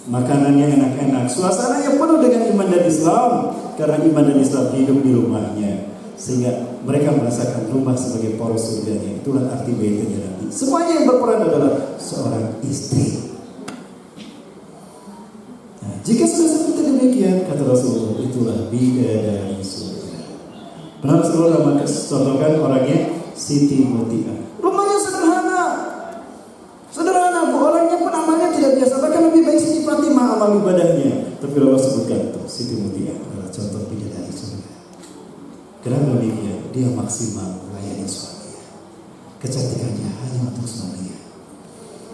Makanannya enak-enak, suasananya penuh dengan iman dan Islam. Karena iman dan Islam hidup di rumahnya, sehingga mereka merasakan rumah sebagai poros surganya. Itulah arti baik jannati. Semuanya yang berperan adalah seorang istri. Jika sudah seperti demikian, kata Rasulullah, itulah bidadari surga. Pernah Rasulullah contohkan orangnya Siti Mutia. Rumahnya sederhana, sederhana. Orangnya pun amalnya tidak biasa. Bahkan lebih baik Siti Fatimah amal ibadahnya. Tapi Allah sebutkan tuh, Siti Mutia adalah contoh bidadari surga. Kenapa demikian? Dia maksimal melayani suaminya. Kecantikannya hanya untuk suaminya.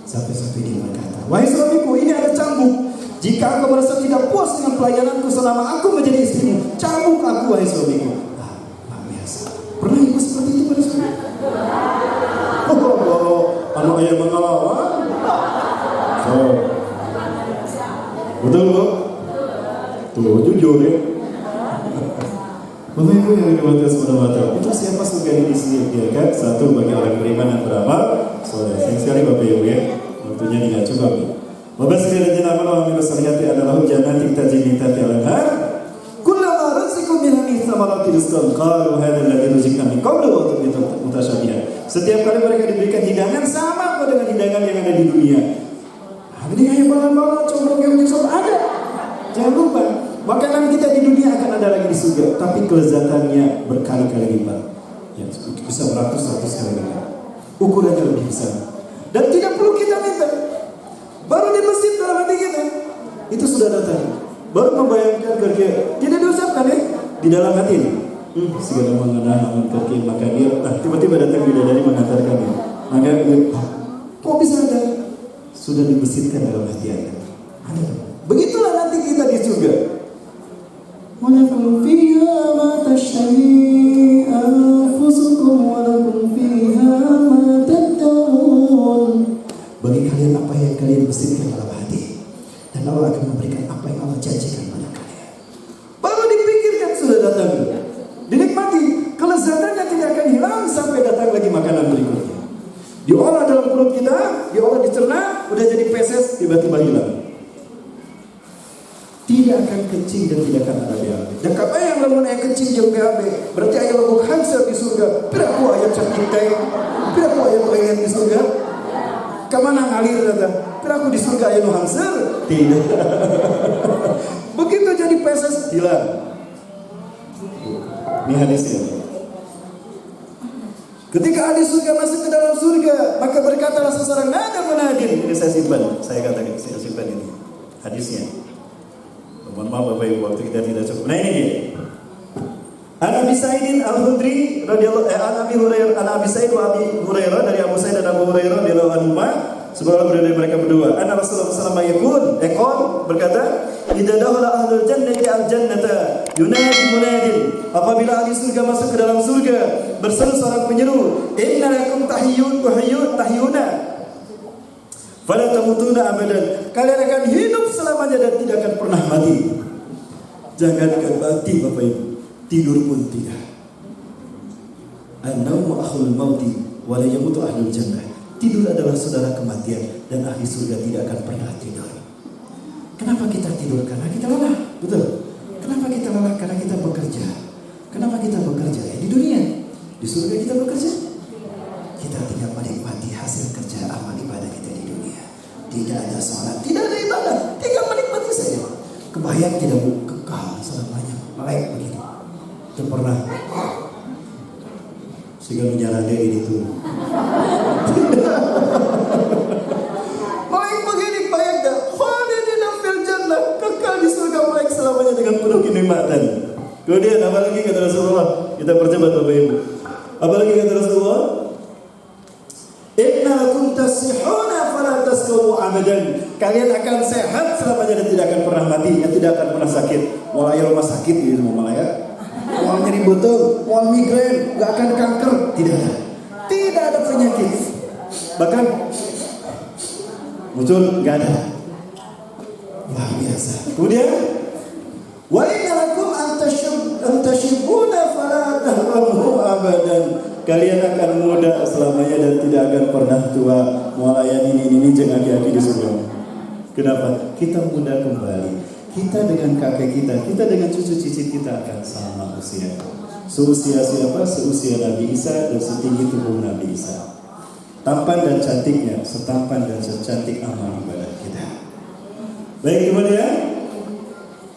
Sampai-sampai dia berkata, wahai suamiku, ini ada cambuk. Jika engkau merasa tidak puas dengan pelayananku selama aku menjadi istrimu, cambuk aku, wahai suamiku. Luar biasa. Pernah ibu seperti itu pada suami? Anak ayah mengalawan. Betul kok? Tuh, jujur ya. Bapak Ibu yang dimuliakan subhanahu. Itu siapa surga ini disediakan? Satu bagi orang beriman dan beramal soleh. Sayang sekali Bapak Ibu ya. Waktunya tidak cukup. Bapak sekalian jenama wa amil salihati adalah jannatin tajri min tahtiha al-anhar. Kullama rizqu minha min thamarati rizqan qalu hadha alladhi rizqna min qablu wa tabi'at mutasyabihan. Setiap kali mereka diberikan hidangan sama kok dengan hidangan yang ada di dunia. Ini kayak malam-malam coba kayak menyusul ada. Jangan lupa, makanan kita di dunia akan ada lagi di surga, tapi kelezatannya berkali-kali lipat. Ya, bisa beratus-ratus kali lipat. Ukurannya lebih besar. Dan tidak perlu kita minta. Baru di masjid dalam hati kita itu sudah datang. Baru membayangkan kerja tidak diucapkan ya di dalam hati ini. Segala mengenal namun kerja maka dia tiba-tiba datang bidadari mengantarkannya. Maka kok bisa ada? Sudah dibesitkan dalam hati Anda. Begitulah nanti kita di surga. Walakum fiha ma tashtahi anfusukum walakum fiha ma tad'un. Bagi kalian apa yang kalian besitkan dalam hati, dan Allah akan memberikan apa yang Allah janjikan pada kalian. Baru dipikirkan sudah datang, dinikmati, kelezatannya tidak akan hilang sampai datang lagi makanan berikutnya. Diolah dalam perut kita, diolah dicerna, udah jadi feses, tiba-tiba hilang. Tidak akan kencing dan tidak akan ada BAB. Dan kata yang lamun ayah kencing jeung BAB, berarti ayah lamun hansel di surga. Piraku ayah cantik teh, piraku ayah pengen di surga. Kemana ngalir kata? Piraku di surga ayah nu hansel? Tidak. Begitu jadi feses hilang. Ini hadisnya. Ketika ahli surga masuk ke dalam surga, maka berkatalah seseorang, nada munadin. Ini saya simpan, saya katakan, saya simpan ini hadisnya. Mohon maaf Bapak Ibu, waktu kita tidak cukup. Nah ini dia. An Abi Sa'id Al-Khudri radhiyallahu an Abi Hurairah, an Abi Sa'id wa Abi Hurairah, dari Abu Sa'id dan Abu Hurairah radhiyallahu anhuma, sebagaimana berada mereka berdua. Anna Rasulullah sallallahu alaihi wasallam berkata, "Idza dakhala ahlul jannati al-jannata yunadi munadin." Apabila ahli surga masuk ke dalam surga, berseru seorang penyeru, "Inna lakum tahyuna." Fala tamutuna abadan. Kalian akan hidup selamanya dan tidak akan pernah mati. Jangankan mati Bapak Ibu, tidur pun tidak. An-naumu akhul mauti wa la yamutu ahlul jannah. Tidur adalah saudara kematian dan ahli surga tidak akan pernah tidur. Kenapa kita tidur? Karena kita lelah. Betul. Kenapa kita lelah? Karena kita bekerja. Kenapa kita bekerja? Ya, di dunia. Di surga kita bekerja. Kita tidak menikmati hasil kerja amal ibadah kita di dunia. Tidak ada sholat, tidak ada ibadah, tinggal menikmati saja. Kebayang tidak kekal selamanya. Baik begini. Itu pernah. Sehingga menjalani itu. Baik begini, baik dah. Khalidina fil jannah, kekal di surga baik selamanya dengan penuh kenikmatan. Kemudian apa lagi kata Rasulullah? Kita percepat Bapak Ibu. Apa lagi kata Rasulullah? Inna lakum tasihuna fala tasqumu abadan. Kalian akan sehat selamanya dan tidak akan pernah mati, dan tidak akan pernah sakit. Mulai rumah sakit gitu malah ya. Mau nyeri botol, mau migrain, gak akan kanker, tidak ada. Tidak ada penyakit. Bahkan muncul gak ada. Luar biasa. Kemudian wa inna lakum antashibuna fala tahramu abadan. Kalian akan muda selamanya dan tidak akan pernah tua. Mualayan ini jeng aki-aki di surga. Kenapa? Kita muda kembali. Kita dengan kakek kita dengan cucu cicit kita akan sama usia. Seusia siapa? Seusia Nabi Isa dan setinggi tubuh Nabi Isa. Tampan dan cantiknya setampan dan secantik amal ibadah kita. Baik, kemudian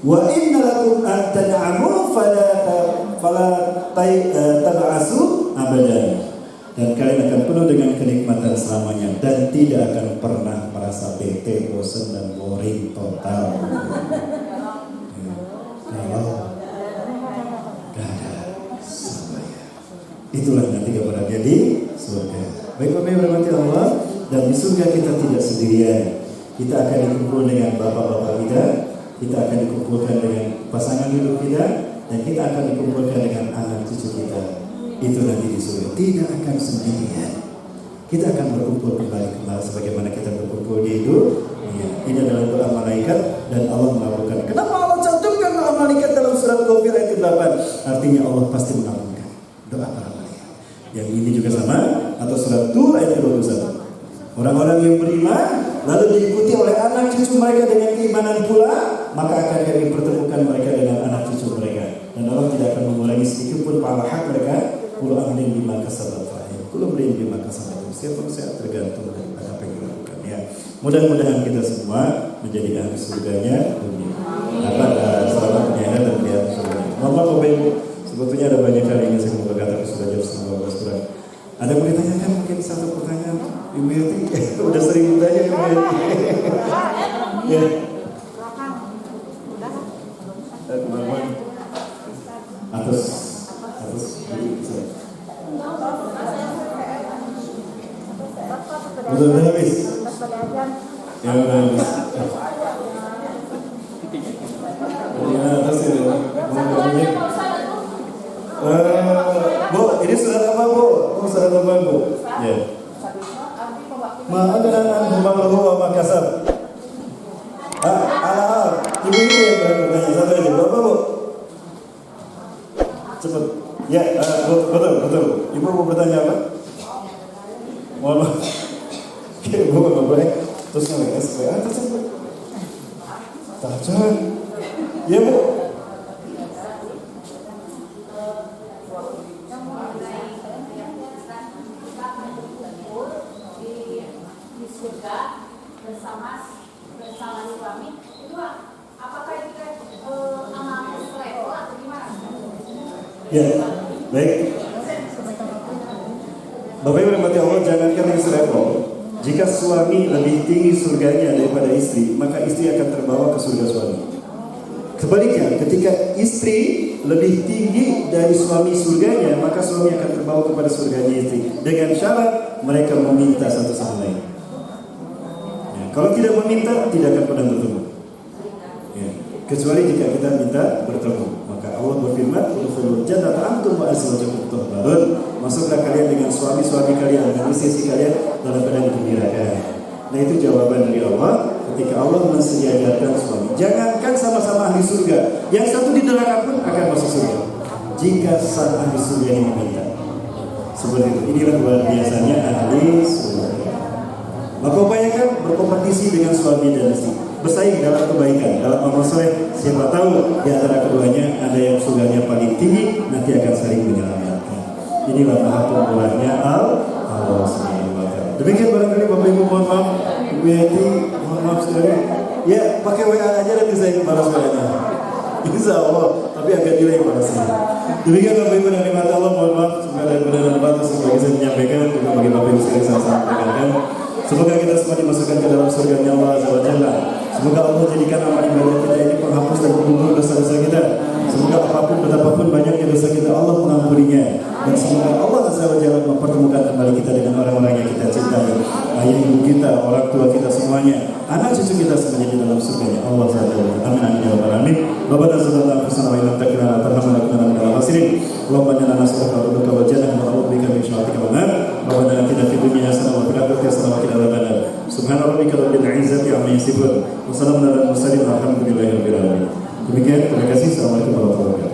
wa inna lakum an tan'amu fala tab'asu abadan. Dan kalian akan penuh dengan kenikmatan selamanya dan tidak akan pernah merasa bete, bosan dan boring total. Kalau gak ada selamanya. Itulah nanti keberadaan di surga. Baik Bapak Ibu rahmati Allah, dan di surga kita tidak sendirian. Kita akan dikumpul dengan bapak-bapak kita akan dikumpulkan dengan pasangan hidup kita, dan kita akan dikumpulkan dengan anak cucu kita. Itu nanti di surga. Tidak akan sendirian. Kita akan berkumpul kembali sebagaimana kita berkumpul di dunia. Ini adalah doa malaikat dan Allah mengabulkan. Kenapa Allah cantumkan doa malaikat dalam surat Ghafir ayat 8? Artinya Allah pasti mengabulkan doa para malaikat. Yang ini juga sama, atau surat Tur ayat 21. Orang-orang yang beriman lalu diikuti oleh anak cucu mereka dengan keimanan pula, maka akan kami pertemukan mereka dengan anak cucu mereka, dan Allah tidak akan mengurangi sedikit pun pahala hak mereka. Kulo amrin bima kasabat rahim. Kulo amrin bima kasabat. Siapa saya tergantung dari apa yang dilakukan ya. Mudah-mudahan kita semua menjadi ahli surganya dunia. Selamat dunia dan lihat surga. Mohon maaf Bapak Ibu, sebetulnya ada banyak kali ini saya mau berkata, tapi sudah jam 12 Ada yang ditanyakan mungkin satu pertanyaan Ibu Yati. Udah sering bertanya Ibu Yati. Ya. Kemampuan atas Udah habis? Ya udah habis. Ya atas ini. Bu, ini surat apa Bu? Surat apa Bu? Ya. Ma'adana anhumallahu wa makasab. Ibu itu yang bertanya satu aja. Bapak Bu. Cepat. Ya, betul. Ibu mau bertanya apa? Mohon maaf. Oke, Bu, nggak boleh. Terus yang SPA, tajan. Ya Bu. Di surga bersama suami itu apakah itu amal level atau gimana? Ya, baik. Bapak Ibu rahmati Allah, jangankan yang selevel. Jika suami lebih tinggi surganya daripada istri, maka istri akan terbawa ke surga suami. Sebaliknya, ketika istri lebih tinggi dari suami surganya, maka suami akan terbawa kepada surganya istri. Dengan syarat mereka meminta satu sama lain. Ya, kalau tidak meminta, tidak akan pernah bertemu. Ya, kecuali jika kita minta bertemu. Maka Allah berfirman, "Udkhulul jannata antum wa azwajukum tuhbarun." Masuklah kalian dengan suami-suami kalian, dengan istri kalian dalam keadaan digembirakan. Nah, itu jawaban dari Allah ketika Allah mensediakan suami. Jangankan sama-sama ahli surga, yang satu di neraka pun akan masuk surga jika sang ahli surga ini meminta. Seperti itu. Inilah luar biasanya ahli surga. Maka upayakan berkompetisi dengan suami dan istri, bersaing dalam kebaikan, dalam amal soleh. Siapa tahu di antara keduanya ada yang surganya paling tinggi, nanti akan saling menyelamatkan. Inilah maha pemurahnya Allah Subhanahu wa Ta'ala. Demikian barangkali Bapak Ibu, mohon maaf, Ibu Yati, mohon maaf sekali. Ya, pakai WA aja nanti saya balas WA-nya. Insya Allah, tapi agak delay balasnya. Demikian Bapak Ibu dan nikmat Allah, mohon maaf, semoga ada benar dan batas sebagai saya menyampaikan, juga bagi Bapak Ibu sekalian saya sampaikan. Semoga kita semua dimasukkan ke dalam surga Allah Azza wa Jalla. Semoga Allah jadikan amal ibadah kita ini penghapus dan pengumpul dosa-dosa kita. Semoga apapun betapa Dan semoga Allah Azza wa Jalla mempertemukan kembali kita dengan orang-orang yang kita cintai, ayah ibu kita, orang tua kita semuanya, anak cucu kita semuanya di dalam surga Allah Azza wa Jalla. Amin amin ya rabbal alamin. Rabbana sallallahu alaihi wasallam wa inna takina tarhamna kunna min al-khasirin. Allahumma inna nas'aluka ridhaka wa jannah wa na'udzu bika min syarrika wa nar. Rabbana atina fid dunya hasanah wa fil akhirati hasanah wa qina adzabannar. Subhana rabbika rabbil izzati amma yasifun wa salamun alal mursalin walhamdulillahi rabbil alamin. Demikian, terima kasih. Assalamualaikum warahmatullahi wabarakatuh.